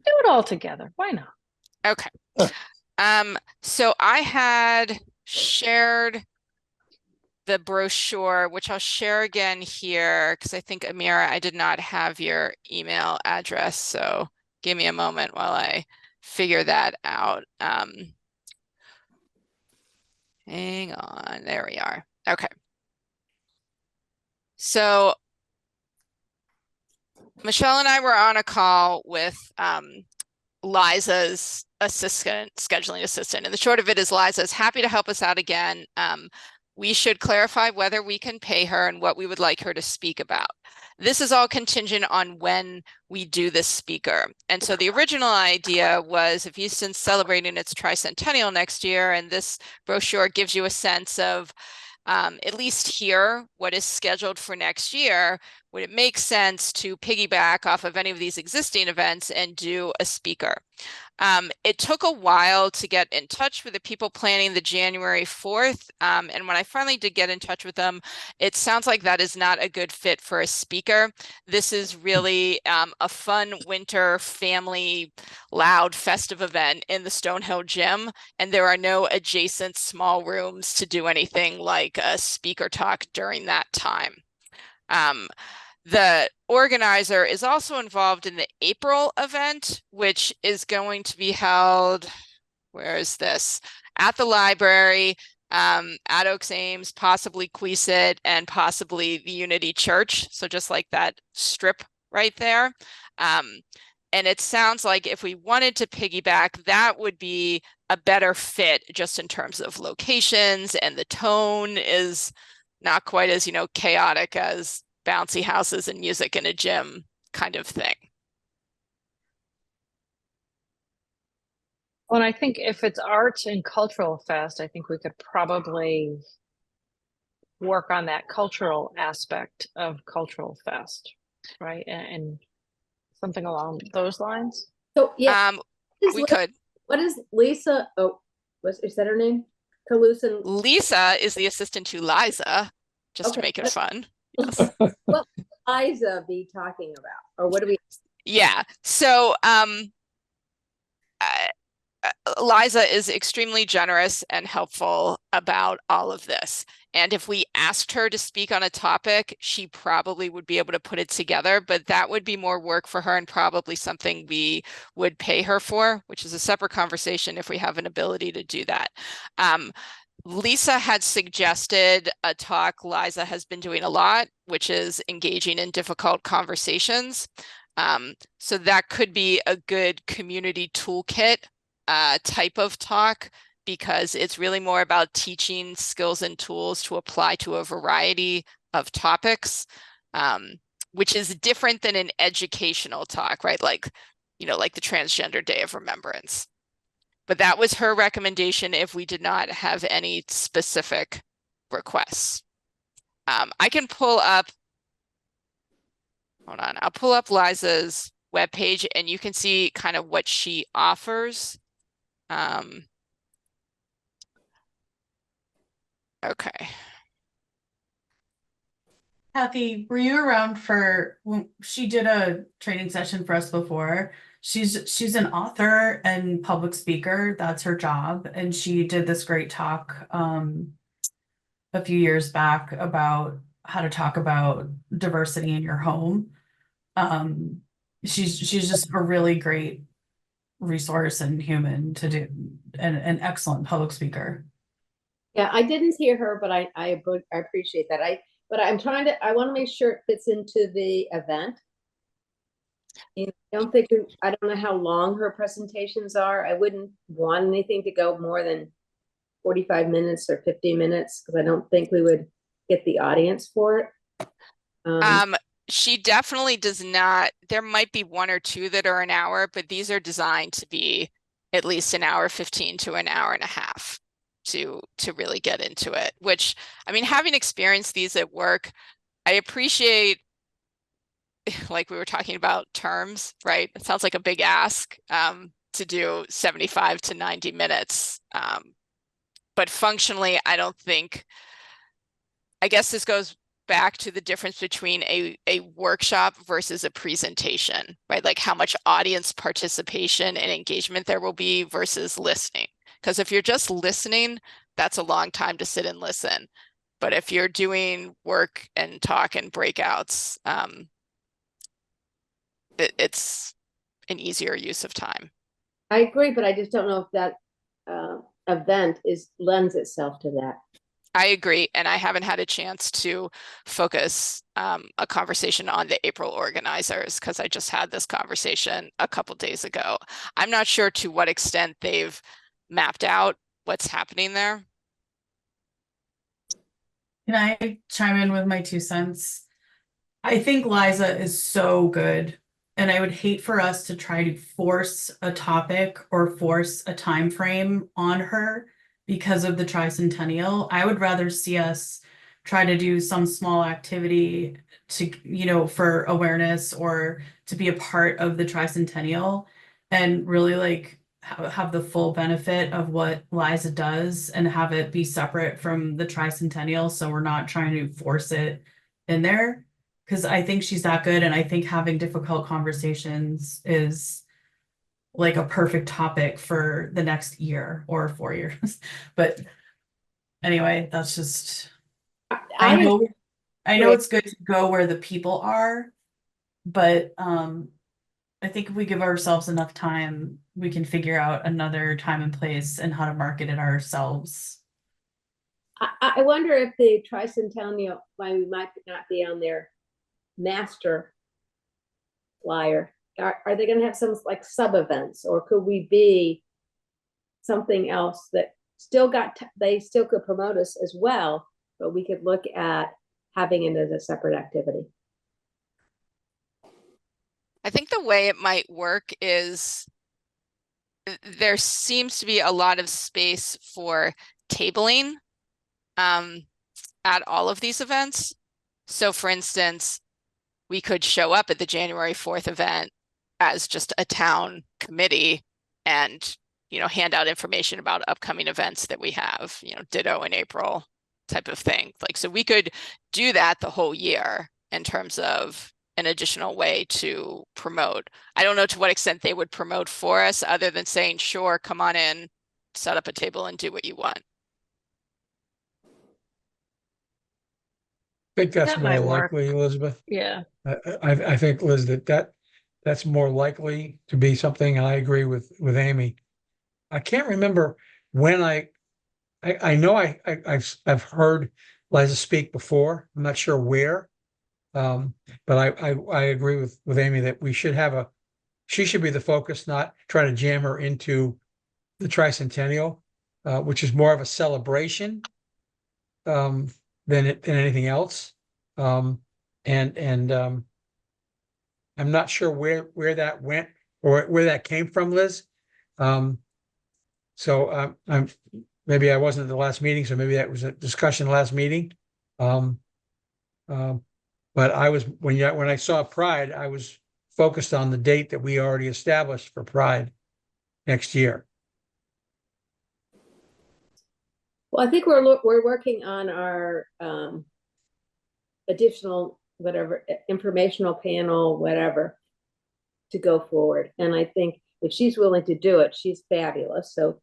Do it all together. Why not? Okay. So I had shared the brochure, which I'll share again here, because I think, Amira, I did not have your email address. So give me a moment while I figure that out. Hang on, there we are. Okay. So Michelle and I were on a call with Liza's scheduling assistant. And the short of it is Liza's happy to help us out again. We should clarify whether we can pay her and what we would like her to speak about. This is all contingent on when we do this speaker. And so the original idea was, if Easton's celebrating its tricentennial next year, and this brochure gives you a sense of at least here what is scheduled for next year, would it make sense to piggyback off of any of these existing events and do a speaker? It took a while to get in touch with the people planning the January 4th. And when I finally did get in touch with them, it sounds like that is not a good fit for a speaker. This is really a fun winter family loud festive event in the Stonehill Gym. And there are no adjacent small rooms to do anything like a speaker talk during that time. The organizer is also involved in the April event, which is going to be held, where is this? At the library, at Oaks Ames, possibly Queesit, and possibly the Unity Church. So just like that strip right there. And it sounds like if we wanted to piggyback, that would be a better fit just in terms of locations, and the tone is not quite as, chaotic as bouncy houses and music in a gym kind of thing. Well, and I think if it's arts and cultural fest, I think we could probably work on that cultural aspect of cultural fest, right? And something along those lines. So, yeah. We could. What is Lisa? Oh, is that her name? Calusin. Lisa is the assistant to Liza, just to make it fun. Yes. What would Liza be talking about? Or what do we? Yeah. So, Liza is extremely generous and helpful about all of this. And if we asked her to speak on a topic, she probably would be able to put it together, but that would be more work for her and probably something we would pay her for, which is a separate conversation if we have an ability to do that. Lisa had suggested a talk Liza has been doing a lot, which is engaging in difficult conversations. So that could be a good community toolkit type of talk, because it's really more about teaching skills and tools to apply to a variety of topics, which is different than an educational talk, right? Like, like the Transgender Day of Remembrance. But that was her recommendation if we did not have any specific requests. I can pull up, hold on, I'll pull up Liza's webpage and you can see kind of what she offers. Okay. Kathy, were you around for when she did a training session for us before? She's an author and public speaker. That's her job. And she did this great talk a few years back about how to talk about diversity in your home. She's just a really great resource and human to do, and an excellent public speaker. Yeah, I didn't hear her, but I appreciate that. I want to make sure it fits into the event. And I don't know how long her presentations are. I wouldn't want anything to go more than 45 minutes or 50 minutes, because I don't think we would get the audience for it. She definitely does not. There might be one or two that are an hour, but these are designed to be at least an hour 15 to an hour and a half to really get into it, which, I mean, having experienced these at work, I appreciate, like we were talking about terms, right? It sounds like a big ask to do 75 to 90 minutes. But functionally, I guess this goes back to the difference between a workshop versus a presentation, right? Like how much audience participation and engagement there will be versus listening. Because if you're just listening, that's a long time to sit and listen. But if you're doing work and talk and breakouts, it's an easier use of time. I agree, but I just don't know if that event lends itself to that. I agree, and I haven't had a chance to focus a conversation on the April organizers because I just had this conversation a couple days ago. I'm not sure to what extent they've mapped out what's happening there. Can I chime in with my 2 cents? I think Liza is so good, and I would hate for us to try to force a topic or force a time frame on her because of the tricentennial. I would rather see us try to do some small activity to, for awareness or to be a part of the tricentennial, and really like have the full benefit of what Liza does and have it be separate from the tricentennial. So we're not trying to force it in there, because I think she's that good. And I think having difficult conversations is like a perfect topic for the next year or 4 years. But anyway, that's just, I know it's good to go where the people are, but I think if we give ourselves enough time, we can figure out another time and place and how to market it ourselves. I wonder if the tricentennial might not be on their master flyer. Are they going to have some like sub events, or could we be something else that still they still could promote us as well, but we could look at having it as a separate activity. I think the way it might work is there seems to be a lot of space for tabling at all of these events. So for instance, we could show up at the January 4th event as just a town committee and, you know, hand out information about upcoming events that we have, you know, ditto in April type of thing. Like, so we could do that the whole year in terms of an additional way to promote. I don't know to what extent they would promote for us other than saying, sure, come on in, set up a table and do what you want. I think that's That more might work. likely, Elizabeth. Yeah. I think, Liz, that's more likely to be something, and I agree with Amy. I can't remember when I know I've heard Liza speak before. I'm not sure where. But I agree with Amy that she should be the focus, not try to jam her into the tricentennial, which is more of a celebration than anything else. And I'm not sure where that went or where that came from, Liz. So maybe I wasn't at the last meeting, so maybe that was a discussion last meeting. But I was when I saw Pride, I was focused on the date that we already established for Pride next year. Well, I think we're working on our additional whatever informational panel, whatever, to go forward. And I think if she's willing to do it, she's fabulous. So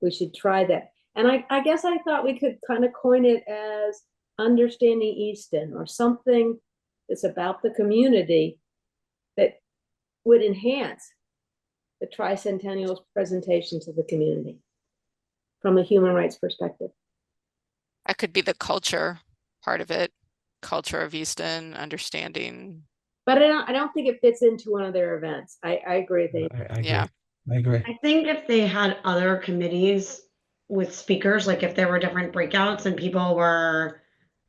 we should try that. And I guess I thought we could kind of coin it as Understanding Easton or something that's about the community that would enhance the tricentennial's presentation to the community from a human rights perspective. That could be the culture part of it, culture of Easton, understanding. But I don't think it fits into one of their events. I agree with you. I agree. Yeah. I agree. I think if they had other committees with speakers, like if there were different breakouts and people were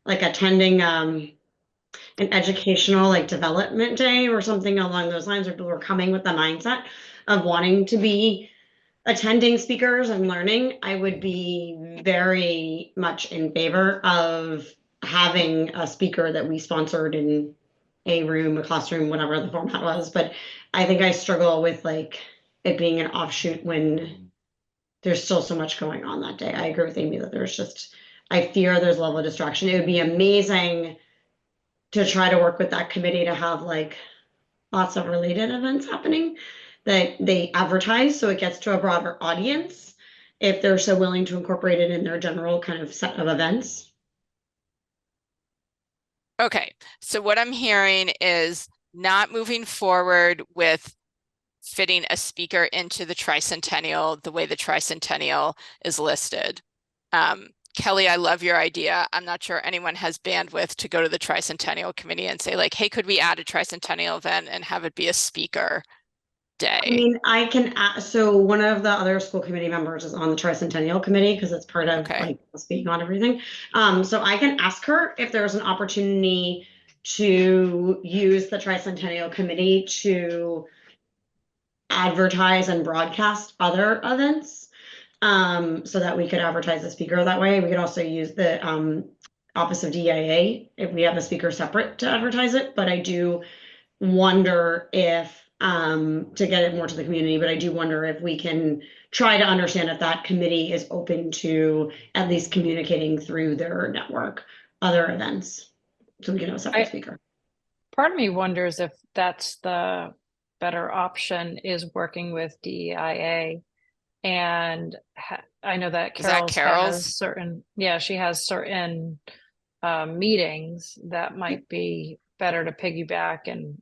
like attending an educational like development day or something along those lines, or people were coming with the mindset of wanting to be attending speakers and learning, I would be very much in favor of having a speaker that we sponsored in a room, a classroom, whatever the format was. But I think I struggle with like it being an offshoot when there's still so much going on that day. I agree with Amy that I fear there's a level of distraction. It would be amazing to try to work with that committee to have like lots of related events happening that they advertise so it gets to a broader audience if they're so willing to incorporate it in their general kind of set of events. Okay, so what I'm hearing is not moving forward with fitting a speaker into the tricentennial the way the tricentennial is listed. Kelly, I love your idea. I'm not sure anyone has bandwidth to go to the tricentennial committee and say like, hey, could we add a tricentennial event and have it be a speaker day? I mean, I can, so one of the other school committee members is on the tricentennial committee because it's part of like speaking on everything. So I can ask her if there's an opportunity to use the tricentennial committee to advertise and broadcast other events. So that we could advertise the speaker that way. We could also use the Office of DIA if we have a speaker separate to advertise it. But I do wonder if, to get it more to the community, but I do wonder if we can try to understand if that committee is open to at least communicating through their network other events. So we can have a separate speaker. Part of me wonders if that's the better option, is working with DEIA. And I know that Carol's has certain, she has certain meetings that might be better to piggyback and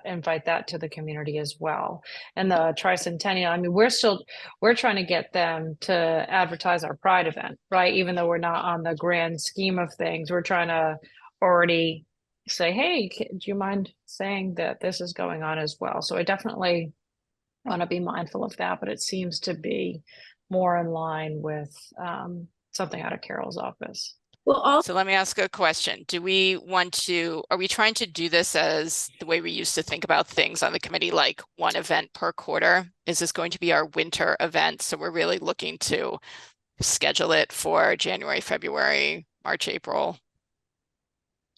invite that to the community as well. And the tricentennial, I mean, we're trying to get them to advertise our Pride event, right? Even though we're not on the grand scheme of things, we're trying to already say, hey, do you mind saying that this is going on as well? So I definitely want to be mindful of that, but it seems to be more in line with something out of Carol's office. Well, all, So let me ask a question. Do we want to, are we trying to do this as the way we used to think about things on the committee, like one event per quarter? Is this going to be our winter event? So we're really looking to schedule it for January, February, March, April.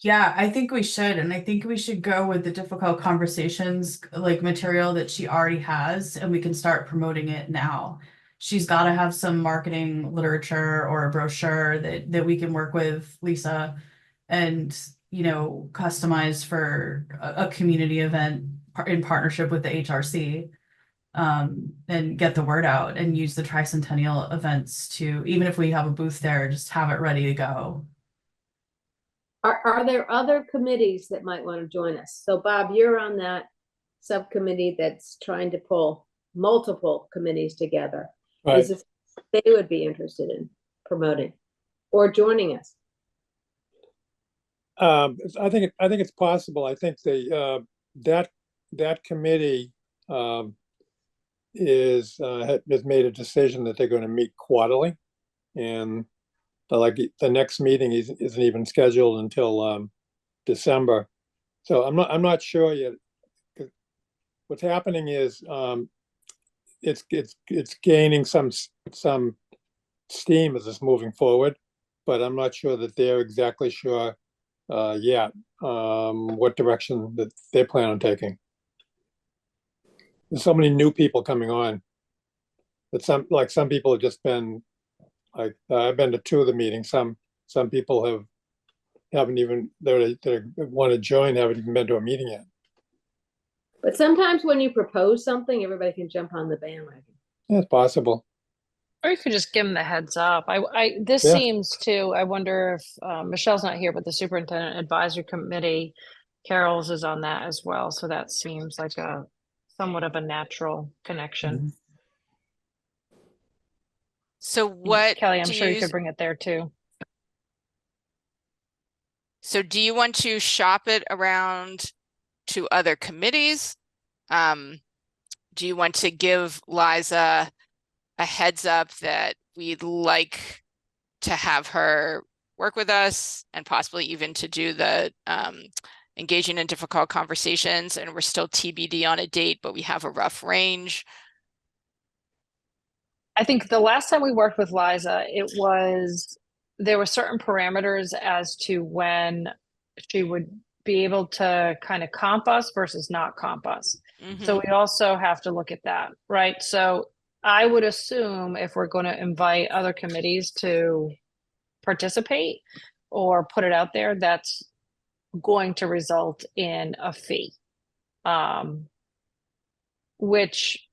Yeah, I think we should, and I think we should go with the difficult conversations like material that she already has, and we can start promoting it now. She's got to have some marketing literature or a brochure that we can work with Lisa and, you know, customize for a community event in partnership with the HRC, and get the word out and use the tricentennial events to, even if we have a booth there, just have it ready to go. are there other committees that might want to join us? So Bob, you're on that subcommittee that's trying to pull multiple committees together. Right. Is this they would be interested in promoting or joining us? I think it's possible. I think that committee has made a decision that they're going to meet quarterly, and like the next meeting isn't even scheduled until December. So I'm not sure yet. What's happening is it's gaining some steam as it's moving forward, but I'm not sure that they're exactly sure yet what direction that they plan on taking. There's so many new people coming on, but some people have just been like, I've been to 2 of the meetings. Some people haven't even, they want to join, haven't even been to a meeting yet. But sometimes when you propose something, everybody can jump on the bandwagon. Yeah, it's possible. Or you could just give them the heads up. This Yeah. seems to, I wonder if Michelle's not here, but the Superintendent Advisory Committee, Carol's is on that as well. So that seems like a somewhat of a natural connection. So what Kelly, I'm do sure you you, could bring it there too. so do you want to shop it around to other committees? Do you want to give Liza a heads up that we'd like to have her work with us and possibly even to do the engaging in difficult conversations, and we're still TBD on a date, but we have a rough range? I think the last time we worked with Liza, there were certain parameters as to when she would be able to kind of comp us versus not comp us. So we also have to look at that, right? So I would assume if we're going to invite other committees to participate or put it out there, that's going to result in a fee. Which,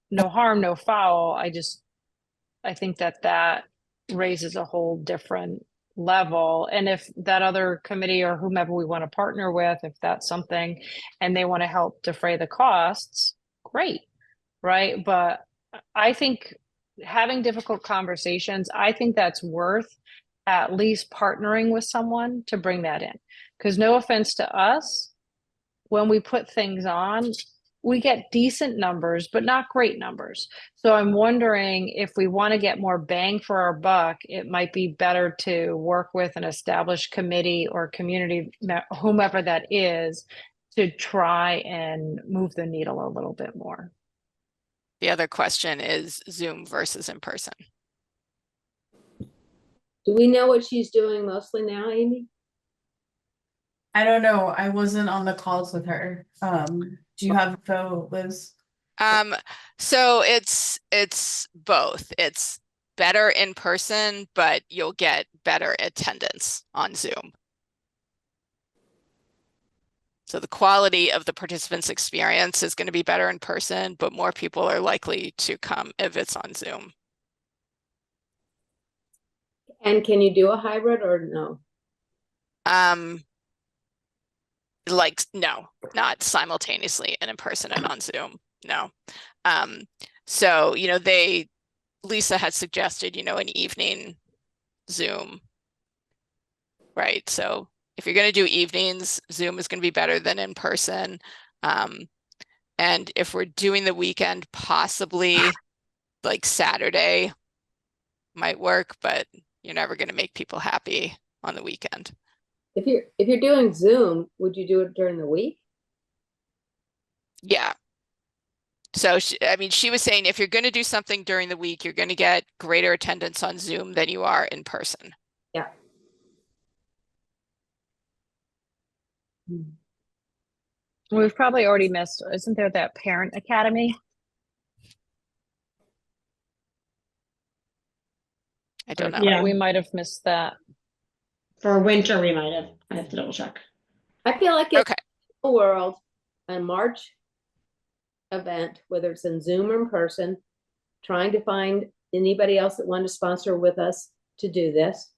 no harm, no foul. I think that raises a whole different level. And if that other committee or whomever we want to partner with, if that's something and they want to help defray the costs, great, right? But I think having difficult conversations, I think that's worth at least partnering with someone to bring that in. Because no offense to us, when we put things on, we get decent numbers, but not great numbers. So I'm wondering if we want to get more bang for our buck, it might be better to work with an established committee or community, whomever that is, to try and move the needle a little bit more. The other question is Zoom versus in person. Do we know what she's doing mostly now, Amy? I don't know. I wasn't on the calls with her. Do you have info, Liz? So it's both. It's better in person, but you'll get better attendance on Zoom. So the quality of the participants' experience is going to be better in person, but more people are likely to come if it's on Zoom. And can you do a hybrid or no? Like, no, not simultaneously and in person and on Zoom. No. So, you know, Lisa had suggested, you know, an evening Zoom, right? So if you're going to do evenings, Zoom is going to be better than in person. And And if we're doing the weekend, possibly like Saturday might work, but you're never going to make people happy on the weekend. If you're doing Zoom, would you do it during the week? Yeah. So I mean, she was saying if you're going to do something during the week, you're going to get greater attendance on Zoom than you are in person. Yeah. We've probably already missed, isn't there that parent academy? I don't know. Yeah. We might have missed that. For winter, we might have. I have to double check. I feel like it's Okay. the world, a March event, whether it's in Zoom or in person, trying to find anybody else that wanted to sponsor with us to do this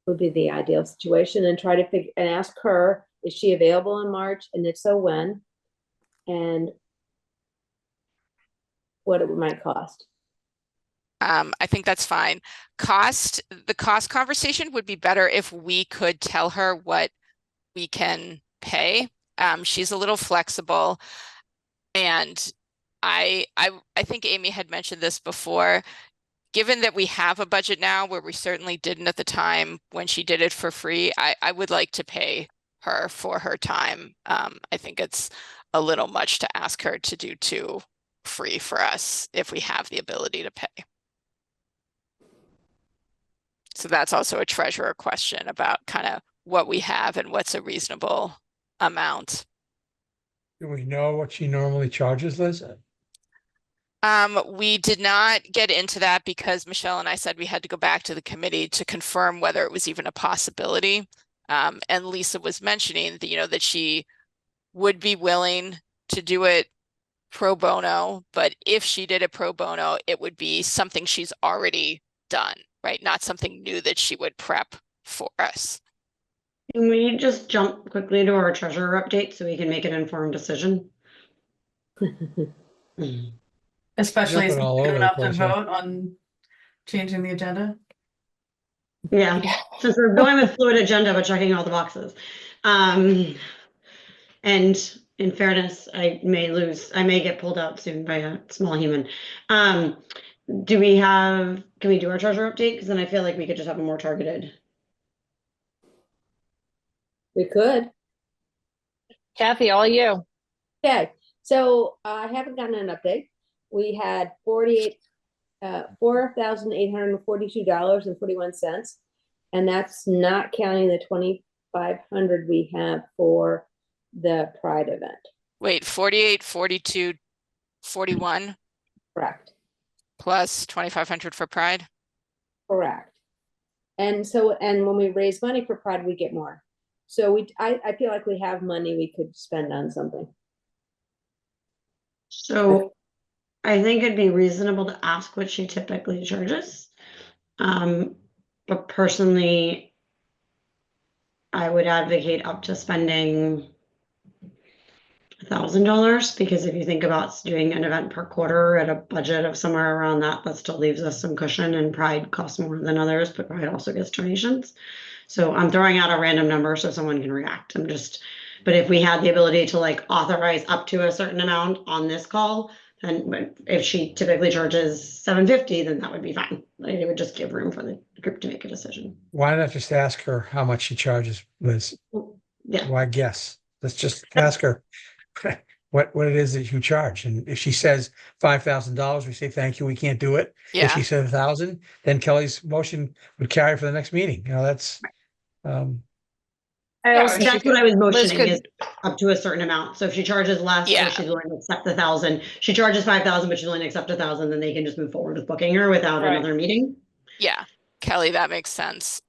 would be the ideal situation, and try to figure and ask her, is she available in March? And if so, when? And what it might cost. I think that's fine. The cost conversation would be better if we could tell her what we can pay. She's a little flexible, and I think Amy had mentioned this before. Given that we have a budget now, where we certainly didn't at the time when she did it for free, I would like to pay her for her time. I think it's a little much to ask her to do two free for us if we have the ability to pay. So that's also a treasurer question about kind of what we have and what's a reasonable amount. Do we know what she normally charges, Liz? We did not get into that because Michelle and I said we had to go back to the committee to confirm whether it was even a possibility. And Lisa was mentioning that, that she would be willing to do it pro bono, but if she did it pro bono, it would be something she's already done, right? Not something new that she would prep for us. Can we just jump quickly to our treasurer update so we can make an informed decision? Especially as Jumping all we over don't the have to place, yeah. vote on changing the agenda. Yeah, since we're going with fluid agenda, but checking all the boxes. And in fairness, I may get pulled out soon by a small human. Can we do our treasure update? Because then I feel like we could just have a more targeted. We could. Kathy, all you. Okay, so I haven't gotten an update. We had $4,842.41, and that's not counting the 2,500 we have for the Pride event. Wait, 48, 42, 41 Correct. plus 2,500 for Pride? Correct. And when we raise money for Pride, we get more. So I feel like we have money we could spend on something. So I think it'd be reasonable to ask what she typically charges. But personally, I would advocate up to spending $1,000, because if you think about doing an event per quarter at a budget of somewhere around that still leaves us some cushion, and Pride costs more than others, but Pride also gets donations. So I'm throwing out a random number so someone can react. But if we had the ability to like authorize up to a certain amount on this call, and if she typically charges $750, then that would be fine. Like, it would just give room for the group to make a decision. Why not just ask her how much she charges, Liz? Yeah. Why guess? Let's just ask her what it is that you charge. And if she says $5,000, we say, thank you, we can't do it. Yeah. If she said 1,000, then Kelly's motion would carry for the next meeting. That's, I also think That's what I was motioning, could- is up to a certain amount. So if she charges less, Yeah. or she's willing to accept 1,000, she charges 5,000, but she's willing to accept 1,000, then they can just move forward with booking her without Right. another meeting. Yeah, Kelly, that makes sense.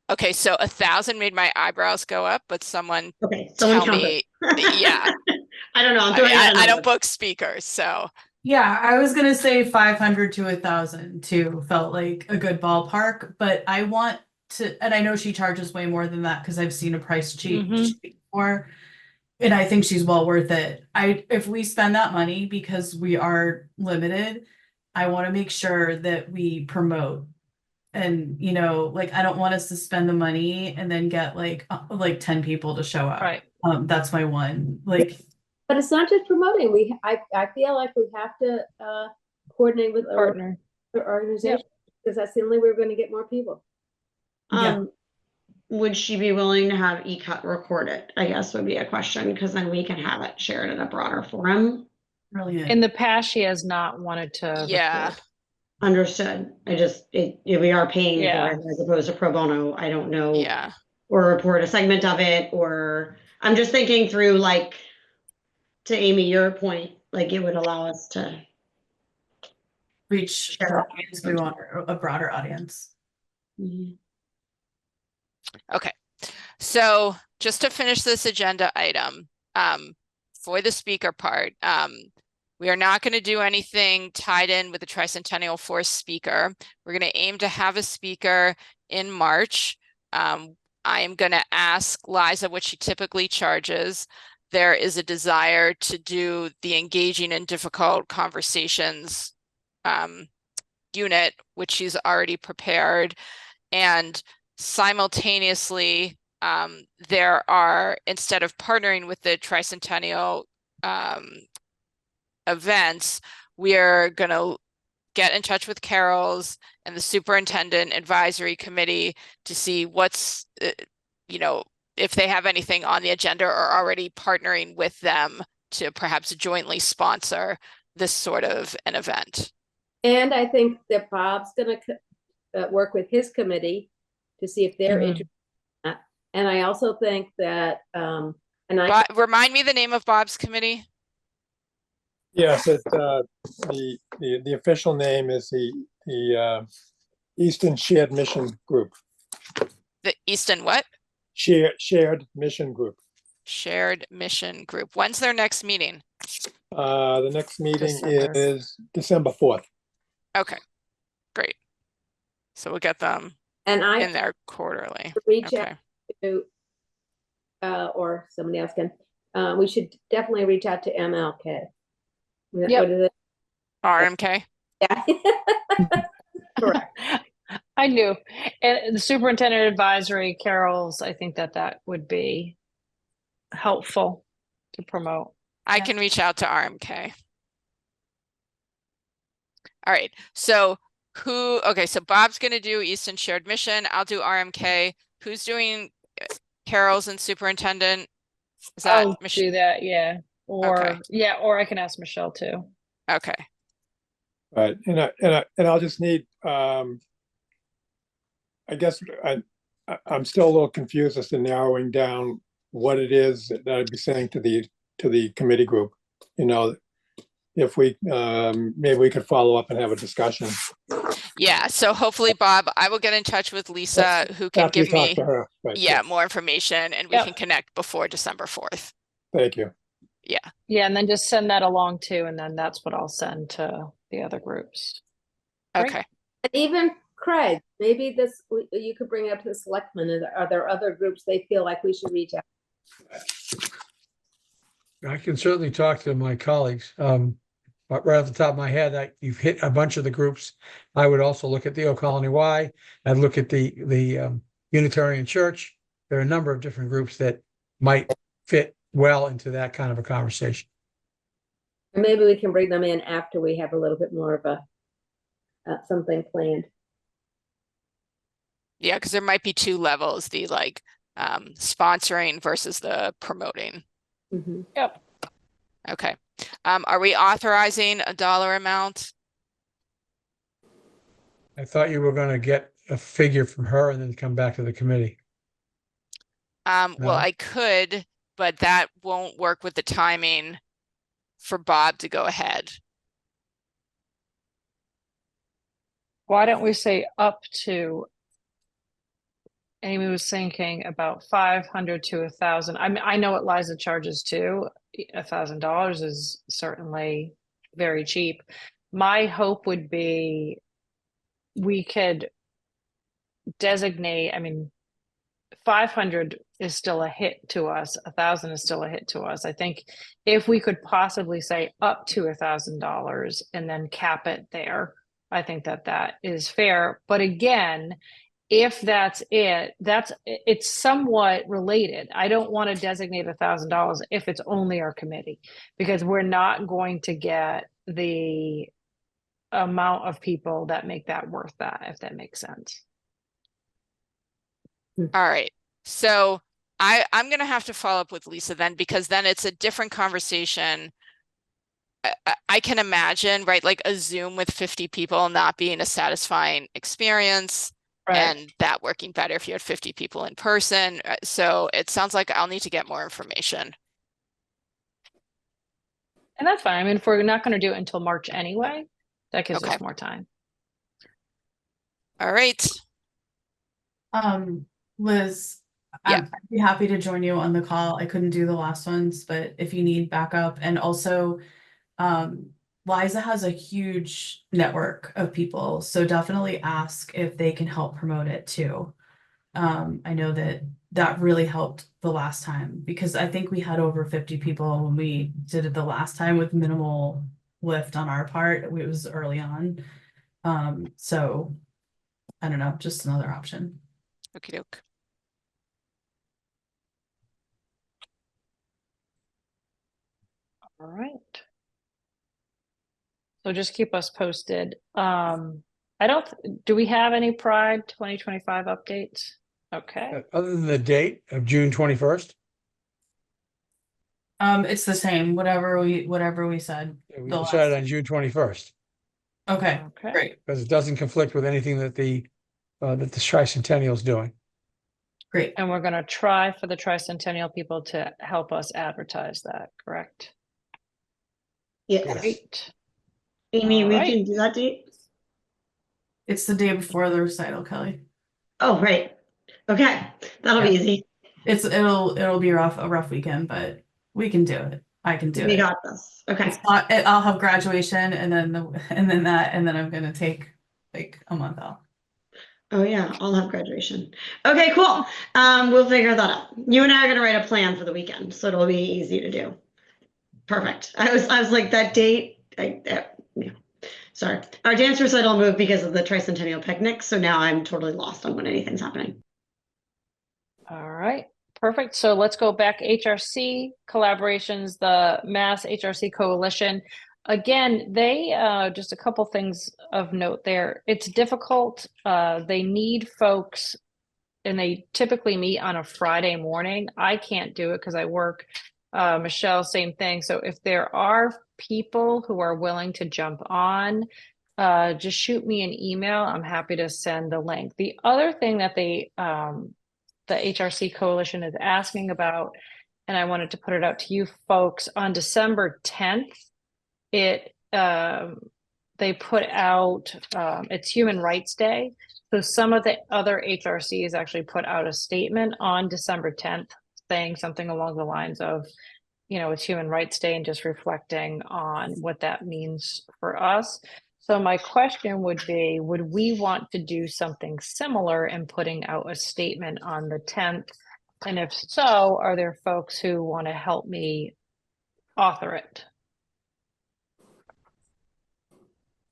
Okay, so 1,000 made my eyebrows go up, but someone Okay, someone tell count me, it. yeah, I don't know. I'm I, throwing mean, out a I don't number. book speakers, so Yeah, I was gonna say 500 to 1,000 too, felt like a good ballpark, but I want to, and I know she charges way more than that because I've seen a price sheet before, and I think she's well worth it. If we spend that money because we are limited, I want to make sure that we promote. And like, I don't want us to spend the money and then get like 10 people to show up. Right. That's my one, like, But it's not just promoting. I feel like we have to coordinate with our Partner. organization because that's the only way we're going to get more people. Yeah. Would she be willing to have ECAT recorded? I guess would be a question, because then we can have it shared in a broader forum. Brilliant. In the past, she has not wanted to. Yeah. record. Understood. If we are paying for Yeah. it as opposed to pro bono, I don't know. Yeah. Or report a segment of it, or I'm just thinking through, like, to Amy, your point, like it would allow us to. Reach Sure. our audience. We want a broader audience. Okay. So just to finish this agenda item, for the speaker part, we are not going to do anything tied in with the Tricentennial Force speaker. We're going to aim to have a speaker in March. I am going to ask Liza what she typically charges. There is a desire to do the engaging and difficult conversations unit, which she's already prepared. And simultaneously, there are, instead of partnering with the Tricentennial events, we are going to get in touch with Carol's and the Superintendent Advisory Committee to see what's, if they have anything on the agenda or already partnering with them to perhaps jointly sponsor this sort of an event. And I think that Bob's going to work with his committee to see if they're interested in that. And I also think that, remind me the name of Bob's committee. Yes, the official name is the Easton Shared Mission Group. The Easton what? Shared Mission Group. Shared Mission Group. When's their next meeting? The next meeting December. is December 4th. Okay, great. So we'll get them and I in there quarterly. reach Okay. out to, or somebody else can, we should definitely reach out to MLK. Yep. What is it? RMK. Yeah. Correct. I knew. And the Superintendent Advisory, Carol's, I think that would be helpful to promote. I can reach out to RMK. All right. So so Bob's going to do Easton Shared Mission. I'll do RMK. Who's doing Carol's and Superintendent? Is that I'll do that, yeah. Or or I can ask Michelle too. Okay. Right, and I'll just need, I guess I'm still a little confused as to narrowing down what it is that I'd be saying to the committee group. If we maybe we could follow up and have a discussion. Yeah. So hopefully, Bob, I will get in touch with Lisa, who can After you give talk me to her. Right, more information, and we can connect before December 4th. Thank you. Yeah, and then just send that along too, and then that's what I'll send to the other groups. Great. Okay. And even Craig, maybe you could bring it up to the selectmen. Are there other groups they feel like we should reach out? I can certainly talk to my colleagues. But right off the top of my head, you've hit a bunch of the groups. I would also look at the Old Colony Y. I'd look at the Unitarian Church. There are a number of different groups that might fit well into that kind of a conversation. Maybe we can bring them in after we have a little bit more of a something planned. Yeah, because there might be two levels: the sponsoring versus the promoting. Mm-hmm. Yep. Okay. Are we authorizing a dollar amount? I thought you were going to get a figure from her and then come back to the committee. Well, No? I could, but that won't work with the timing for Bob to go ahead. Why don't we say up to? Amy was thinking about 500 to 1,000. I mean, I know what Liza charges too. $1,000 is certainly very cheap. My hope would be we could designate, 500 is still a hit to us. 1,000 is still a hit to us. I think if we could possibly say up to $1,000 and then cap it there, I think that is fair. But again, if that's it, it's somewhat related. I don't want to designate $1,000 if it's only our committee, because we're not going to get the amount of people that make that worth that, if that makes sense. All right. So I'm going to have to follow up with Lisa then, because then it's a different conversation. I can imagine, right, like a Zoom with 50 people not being a satisfying experience. Right. And that working better if you had 50 people in person. So it sounds like I'll need to get more information. And that's fine. I mean, if we're not going to do it until March anyway, that gives Okay. us more time. All right. Liz, Yeah. I'd be happy to join you on the call. I couldn't do the last ones, but if you need backup, and also Liza has a huge network of people, so definitely ask if they can help promote it too. I know that really helped the last time, because I think we had over 50 people when we did it the last time with minimal lift on our part. It was early on. So I don't know, just another option. Okie doke. All right. So just keep us posted. Do we have any Pride 2025 updates? Okay. Other than the date of June 21st, It's the same, whatever we said. we The decided last- on June 21st, Okay, Okay. great, because it doesn't conflict with anything that the Tricentennial is doing. great. And we're going to try for the Tricentennial people to help us advertise that, correct? Yes. Great. Amy, All we right. can do that date? It's the day before the recital, Kelly. Oh, right. Okay, that'll be Yeah. easy. It'll be a rough weekend, but we can do it. I can do We it. got this. Okay. It's not, I'll have graduation and then I'm gonna take like a month off. Oh yeah, I'll have graduation. Okay, cool. We'll figure that out. You and I are gonna write a plan for the weekend, so it'll be easy to do. Perfect. I was like that date. Yeah. Sorry. Our dance recital moved because of the Tricentennial picnic, so now I'm totally lost on when anything's happening. All right. Perfect. So let's go back. HRC collaborations, the Mass HRC Coalition. Again, they just a couple things of note there. It's difficult. They need folks, and they typically meet on a Friday morning. I can't do it because I work. Michelle, same thing. So if there are people who are willing to jump on, just shoot me an email. I'm happy to send the link. The other thing that the HRC Coalition is asking about, and I wanted to put it out to you folks, on December 10th, they put out, it's Human Rights Day. So some of the other HRCs actually put out a statement on December 10th saying something along the lines of, it's Human Rights Day, and just reflecting on what that means for us. So my question would be, would we want to do something similar in putting out a statement on the 10th? And if so, are there folks who want to help me author it?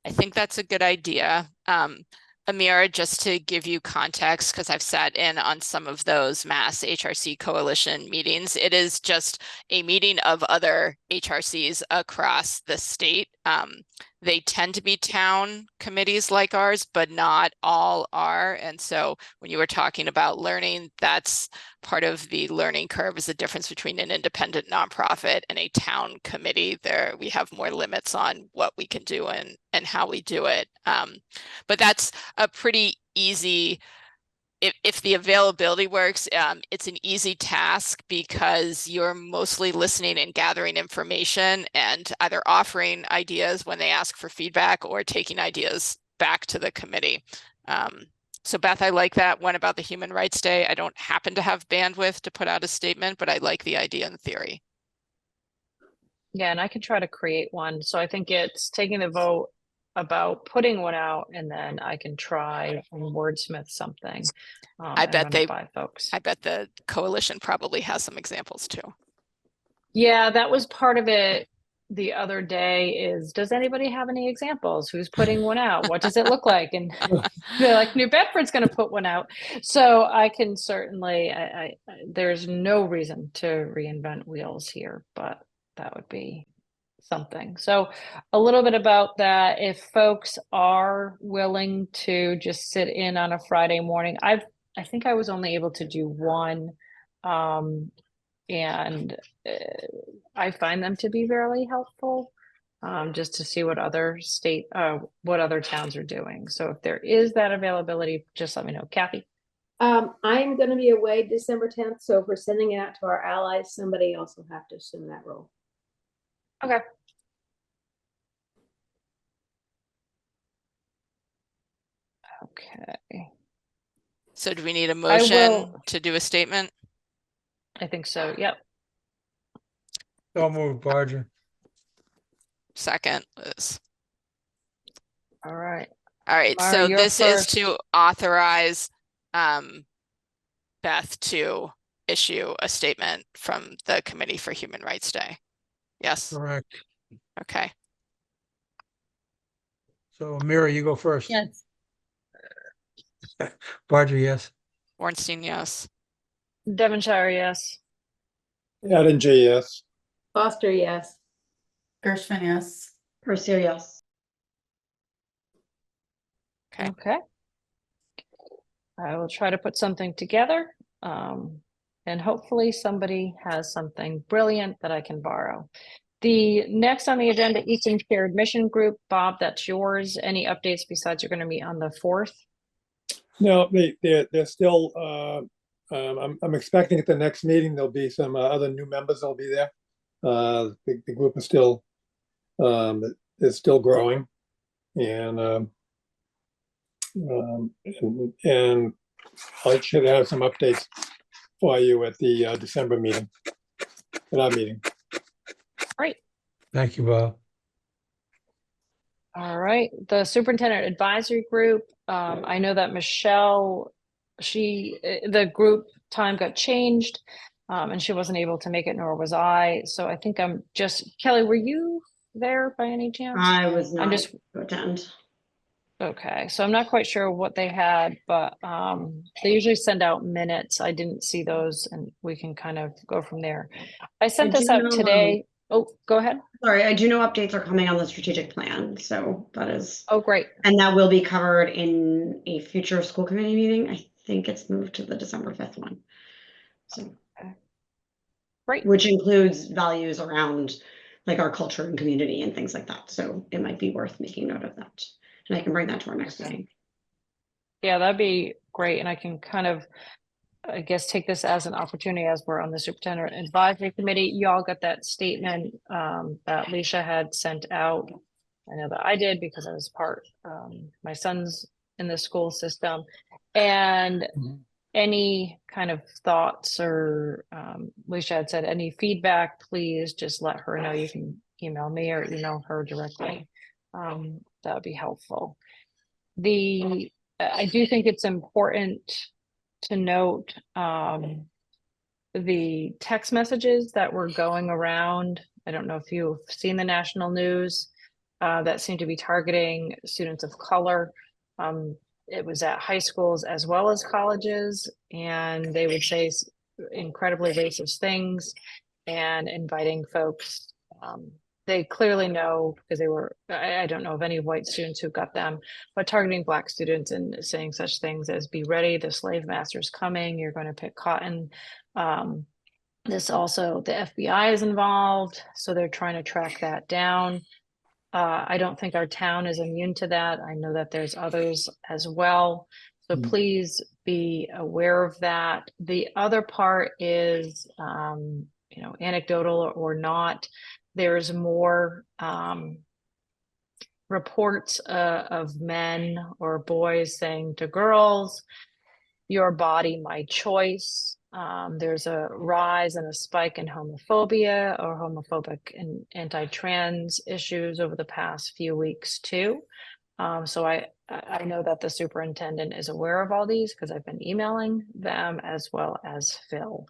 I think that's a good idea. Amira, just to give you context, because I've sat in on some of those Mass HRC Coalition meetings, it is just a meeting of other HRCs across the state. They tend to be town committees like ours, but not all are. And so when you were talking about learning, that's part of the learning curve, is the difference between an independent nonprofit and a town committee. There we have more limits on what we can do and how we do it. But that's a pretty easy, if the availability works, it's an easy task, because you're mostly listening and gathering information and either offering ideas when they ask for feedback or taking ideas back to the committee. So Beth, I like that one about the Human Rights Day. I don't happen to have bandwidth to put out a statement, but I like the idea in theory. Yeah, and I can try to create one. So I think it's taking the vote about putting one out, and then I can try and wordsmith something. I and bet run it they- by folks. I bet the coalition probably has some examples too. Yeah, that was part of it the other day is, does anybody have any examples? Who's putting one out? What does it look like? And they're like, New Bedford's going to put one out. So I can certainly, there's no reason to reinvent wheels here, but that would be something. So a little bit about that. If folks are willing to just sit in on a Friday morning, I think I was only able to do one. And I find them to be very helpful, just to see what other what other towns are doing. So if there is that availability, just let me know. Kathy? I'm gonna be away December 10th, so if we're sending it out to our allies, somebody else will have to assume that role. Okay. Okay. So do we need a I motion will- to do a statement? I think so. Yep. So moved, Barger. Second, Liz. All right. All right, Mara, so you're this is first. to authorize Beth to issue a statement from the Committee for Human Rights Day. Yes, Correct. okay. So Mira, you go first. Yes. Barger, yes. Ornstein, yes. Devonshire, yes. Adam J, yes. Foster, yes. Gershman, yes. Perseo, yes. Okay. Okay. I will try to put something together. And hopefully somebody has something brilliant that I can borrow. The next on the agenda, Easton Shared Mission Group. Bob, that's yours. Any updates besides you're going to meet on the 4th? No, they're still, I'm expecting at the next meeting, there'll be some other new members that'll be there. The group is still growing, and I should have some updates for you at the December meeting, at our meeting. Great. Thank you, Bob. All right. The Superintendent Advisory Group. I know that Michelle, the group time got changed, and she wasn't able to make it, nor was I. So I think Kelly, were you there by any chance? I was not just- to attend. Okay, so I'm not quite sure what they had, but they usually send out minutes. I didn't see those, and we can kind of go from there. I sent I this do out know, today. Oh, go ahead. Sorry, I do know updates are coming on the strategic plan, so that is, Oh, great. and that will be covered in a future school committee meeting. I think it's moved to the December 5th one. So, Great. which includes values around like our culture and community and things like that. So it might be worth making note of that. And I can bring that to our next meeting. Yeah, that'd be great. And I can kind of, I guess, take this as an opportunity as we're on the Superintendent Advisory Committee. Y'all got that statement that Leisha had sent out. I know that I did because I was my son's in the school system. And any kind of thoughts or Leisha had said any feedback, please just let her know. You can email me or email her directly. That would be helpful. I do think it's important to note the text messages that were going around. I don't know if you've seen the national news that seem to be targeting students of color. It was at high schools as well as colleges, and they would say incredibly racist things and inviting folks. They clearly know because I don't know of any white students who got them, but targeting Black students and saying such things as "be ready, the slave master's coming, you're going to pick cotton." This also, the FBI is involved, so they're trying to track that down. I don't think our town is immune to that. I know that there's others as well. So please be aware of that. The other part is, anecdotal or not, there's more reports of men or boys saying to girls, "Your body, my choice." There's a rise and a spike in homophobia or homophobic and anti-trans issues over the past few weeks too. So I know that the superintendent is aware of all these because I've been emailing them as well as Phil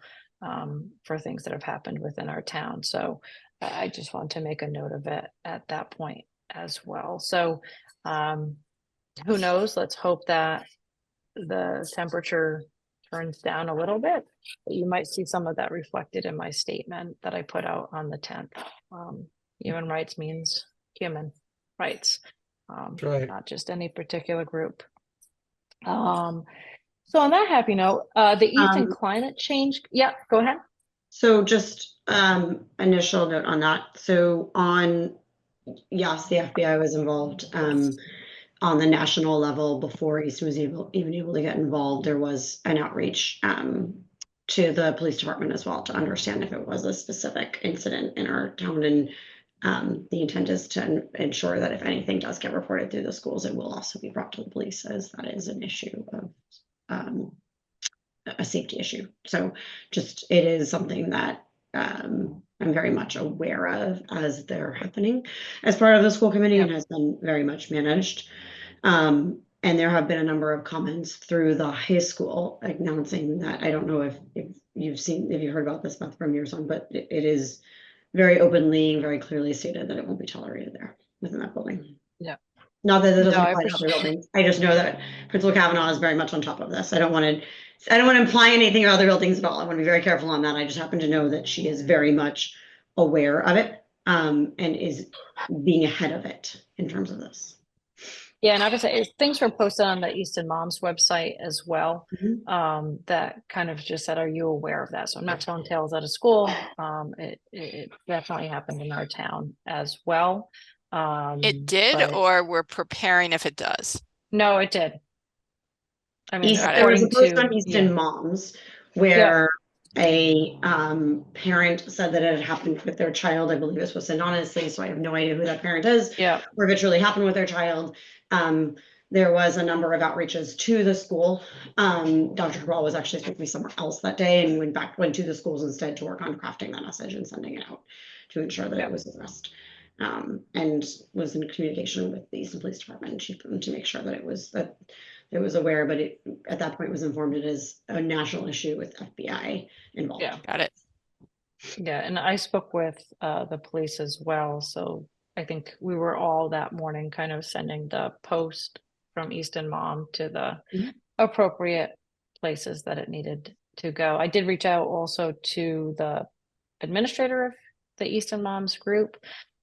for things that have happened within our town. So I just want to make a note of it at that point as well. So who knows? Let's hope that the temperature turns down a little bit. But you might see some of that reflected in my statement that I put out on the 10th. Human rights means human rights, right. not just any particular group. So on that happy note, the Easton climate change. Yeah, go ahead. So just initial note on that. So yes, the FBI was involved on the national level before Easton was even able to get involved. There was an outreach to the police department as well to understand if it was a specific incident in our town, and the intent is to ensure that if anything does get reported through the schools, it will also be brought to the police, as that is an issue of a safety issue. So just, it is something that I'm very much aware of as they're happening as part of the school committee, and has been very much managed. And there have been a number of comments through the high school announcing that, I don't know if you've heard about this, Beth, from your son, but it is very openly, very clearly stated that it won't be tolerated there within that building. Yeah. Not that it doesn't No, I apply to other appreciate- buildings. I just know that Principal Kavanaugh is very much on top of this. I don't want to imply anything about other buildings at all. I want to be very careful on that. I just happen to know that she is very much aware of it, and is being ahead of it in terms of this. Yeah, and I would say things were posted on the Easton Moms website as well. That kind of just said, "Are you aware of that?" So I'm not telling tales out of school. It definitely happened in our town as well. It did, but- or we're preparing if it does? No, it did. I mean, There was a according post on to Easton Moms where a parent said that it had happened with their child. I believe this was anonymously, so I have no idea who that parent is. Yeah. Or if it truly happened with their child. There was a number of outreaches to the school. Dr. Cabral was actually supposed to be somewhere else that day, and went to the schools instead to work on crafting that message and sending it out to ensure that it was addressed. And was in communication with the Easton Police Department to make sure that it was aware, but it at that point was informed it is a national issue with FBI involved. Yeah. Got it. Yeah, and I spoke with the police as well, so I think we were all that morning kind of sending the post from Easton Mom to the appropriate places that it needed to go. I did reach out also to the administrator of the Easton Moms group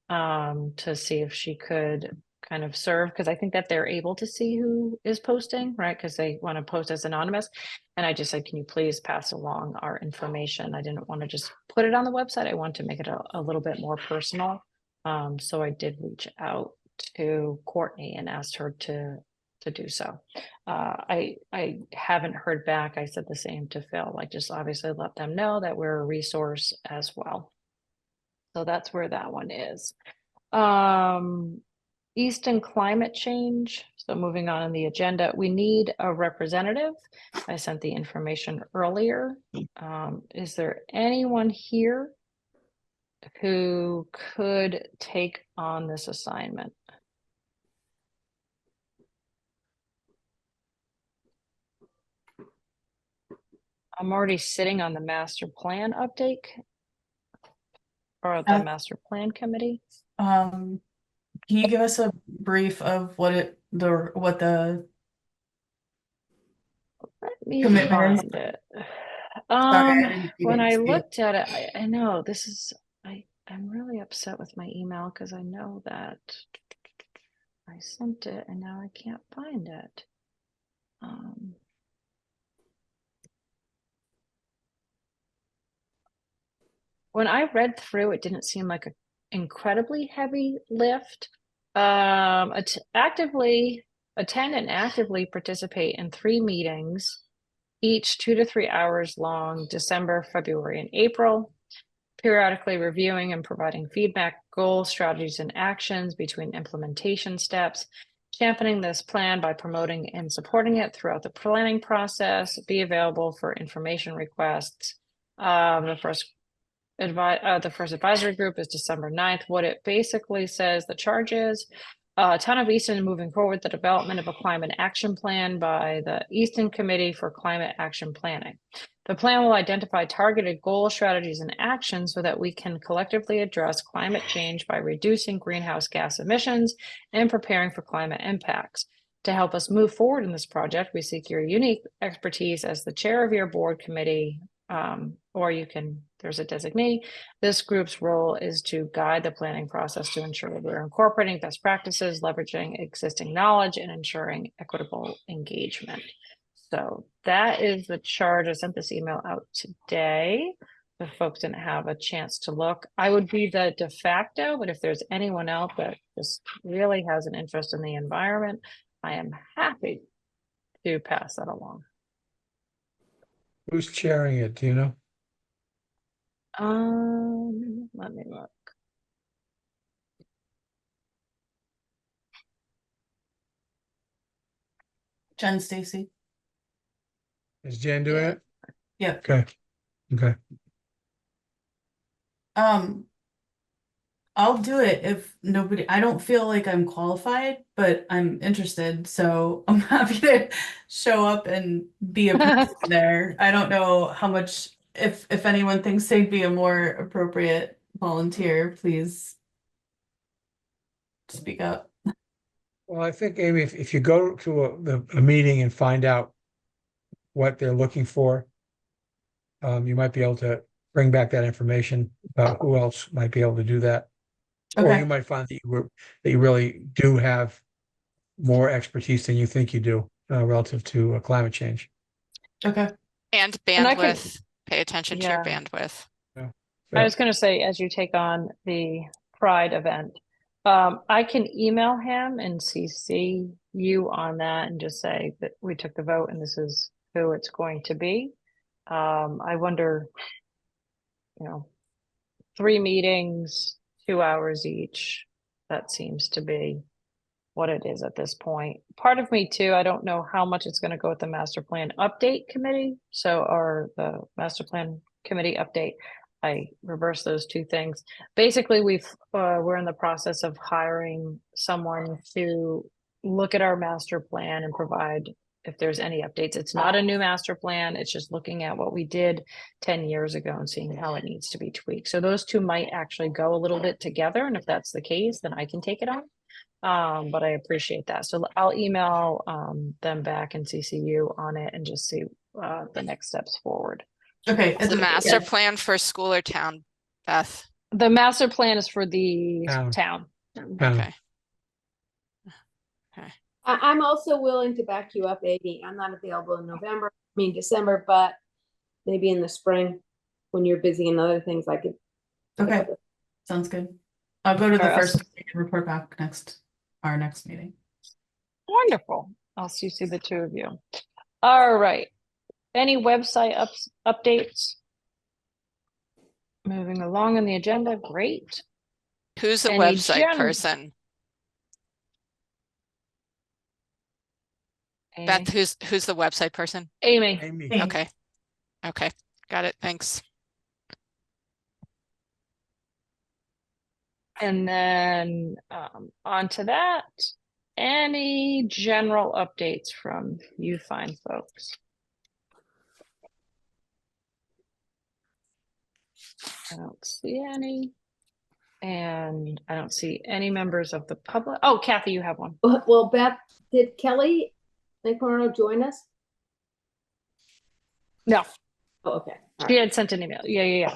to see if she could kind of serve, because I think that they're able to see who is posting, right? Because they want to post as anonymous. And I just said, can you please pass along our information? I didn't want to just put it on the website. I want to make it a little bit more personal. So I did reach out to Courtney and asked her to do so. I haven't heard back. I said the same to Phil, like just obviously let them know that we're a resource as well. So that's where that one is. Easton climate change. So moving on in the agenda, we need a representative. I sent the information earlier. Is there anyone here who could take on this assignment? I'm already sitting on the master plan update or the master plan committee. Can you give us a brief of what the Let me commitment is? find it. Sorry, I didn't see When it. I looked at it, I know this is, I'm really upset with my email because I know that I sent it and now I can't find it. When I read through, it didn't seem like an incredibly heavy lift. Actively attend and actively participate in 3 meetings, each 2 to 3 hours long, December, February, and April, periodically reviewing and providing feedback, goals, strategies, and actions between implementation steps, championing this plan by promoting and supporting it throughout the planning process, be available for information requests. The first advisory group is December 9th. What it basically says, the charge is, Town of Easton moving forward the development of a climate action plan by the Easton Committee for Climate Action Planning. The plan will identify targeted goals, strategies, and actions so that we can collectively address climate change by reducing greenhouse gas emissions and preparing for climate impacts. To help us move forward in this project, we seek your unique expertise as the chair of your board committee, or there's a designee. This group's role is to guide the planning process to ensure we're incorporating best practices, leveraging existing knowledge, and ensuring equitable engagement. So that is the charge. I sent this email out today. If folks didn't have a chance to look, I would be the de facto, but if there's anyone else that just really has an interest in the environment, I am happy to pass that along. Who's chairing it? Do you know? Let me look. Jen Stacy. Is Jen doing it? Yep. Okay. Okay. I'll do it if nobody, I don't feel like I'm qualified, but I'm interested, so I'm happy to show up and be a person there. I don't know how much, if anyone thinks they'd be a more appropriate volunteer, please speak up. Well, I think, Amy, if you go to a meeting and find out what they're looking for, you might be able to bring back that information about who else might be able to do that. Or Okay. you might find that you really do have more expertise than you think you do relative to climate change. Okay. And And I can- bandwidth, pay attention to your Yeah. bandwidth. I was going to say, as you take on the Pride event, I can email him and CC you on that and just say that we took the vote and this is who it's going to be. I wonder, 3 meetings, 2 hours each. That seems to be what it is at this point. Part of me too, I don't know how much it's going to go with the master plan update committee. Or the master plan committee update. I reverse those two things. Basically, we're in the process of hiring someone to look at our master plan and provide if there's any updates. It's not a new master plan. It's just looking at what we did 10 years ago and seeing how it needs to be tweaked. So those two might actually go a little bit together. And if that's the case, then I can take it on. But I appreciate that. So I'll email them back and CC you on it and just see the next steps forward. Okay. Is the master plan for school or town, Beth? The master plan is for the Town. town. Okay. I'm also willing to back you up, Amy. I'm not available in December, but maybe in the spring when you're busy and other things I could. Okay. Sounds good. I'll go to the Alright, first meeting and report back our next meeting. Wonderful. I'll CC the two of you. All right. Any website updates? Moving along on the agenda. Great. Who's the Any website person? Beth, who's the website person? Amy. Amy. Okay. Okay. Got it. Thanks. And then on to that. Any general updates from you fine folks? I don't see any. And I don't see any members of the public. Oh, Kathy, you have one. Well, Beth, did Kelly McMurrow join us? No, Oh, okay. All she right. had sent an email. Yeah.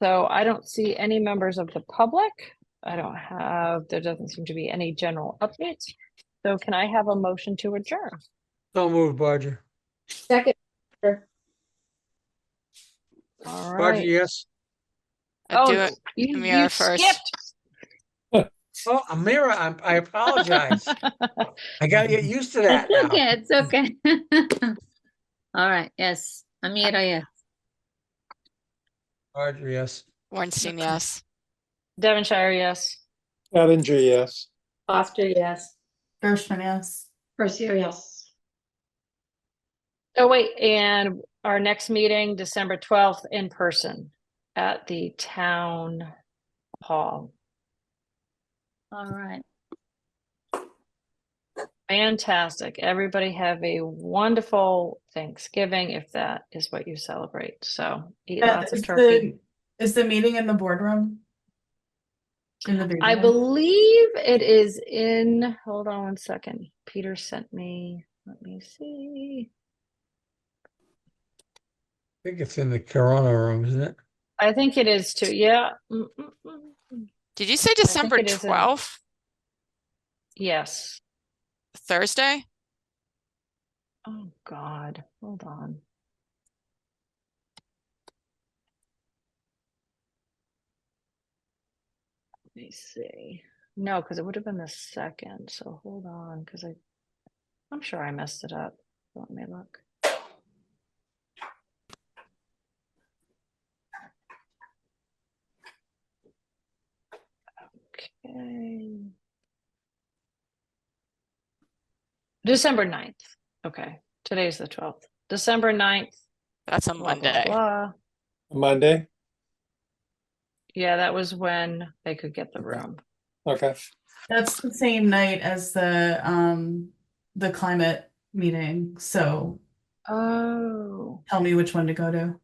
So I don't see any members of the public. There doesn't seem to be any general updates. So can I have a motion to adjourn? So moved, Barger. Second. All Barger, right. yes. I'd do it. You Amira first. skipped. Oh, Amira, I apologize. I gotta get used to that now. It's okay. All right, yes, Amira, yes. Barger, yes. Ornstein, yes. Devonshire, yes. Challenger, yes. Foster, yes. Gershman, yes. Garcia, yes. Oh, wait, and our next meeting, December 12th, in person at the town hall. All right. Fantastic. Everybody have a wonderful Thanksgiving if that is what you celebrate. So eat lots of turkey. Is the meeting in the boardroom? In the big I room? believe it is in, hold on one second. Peter sent me, let me see. I think it's in the Corona room, isn't it? I think it is too. Yeah. Did you say December it is in- 12th, Yes. Thursday? Oh, God. Hold on. Let me see. No, because it would have been the second. So hold on, because I'm sure I messed it up. Let me look. Okay. December 9th. Okay. Today's the 12th. December 9th. That's a Blah, blah, Monday. blah. Monday? Yeah, that was when they could get the room. Okay. That's the same night as the climate meeting. So Oh. tell me which one to go to.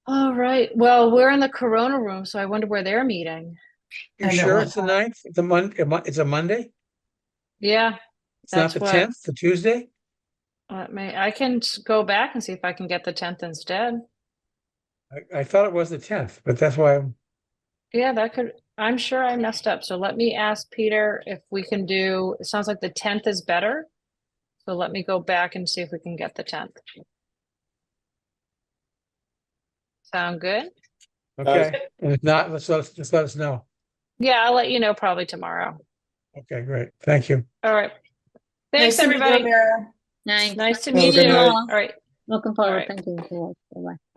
All right. Well, we're in the Corona room, so I wonder where they're meeting. You And at sure what it's the time? 9th? It's a Monday? Yeah. It's not That's the what- 10th, the Tuesday? I can go back and see if I can get the 10th instead. I thought it was the 10th, but that's why Yeah, I'm sure I messed up. So let me ask Peter if we can do, it sounds like the 10th is better. So let me go back and see if we can get the 10th. Sound good? okay. And if not, just let us know. Yeah, I'll let you know probably tomorrow. Okay, great. Thank you. All right. Thanks, Nice to meet you, everybody. Amira. Nice. Nice to Have a meet good you. night. All right. Looking forward. right. Thank you. Bye-bye.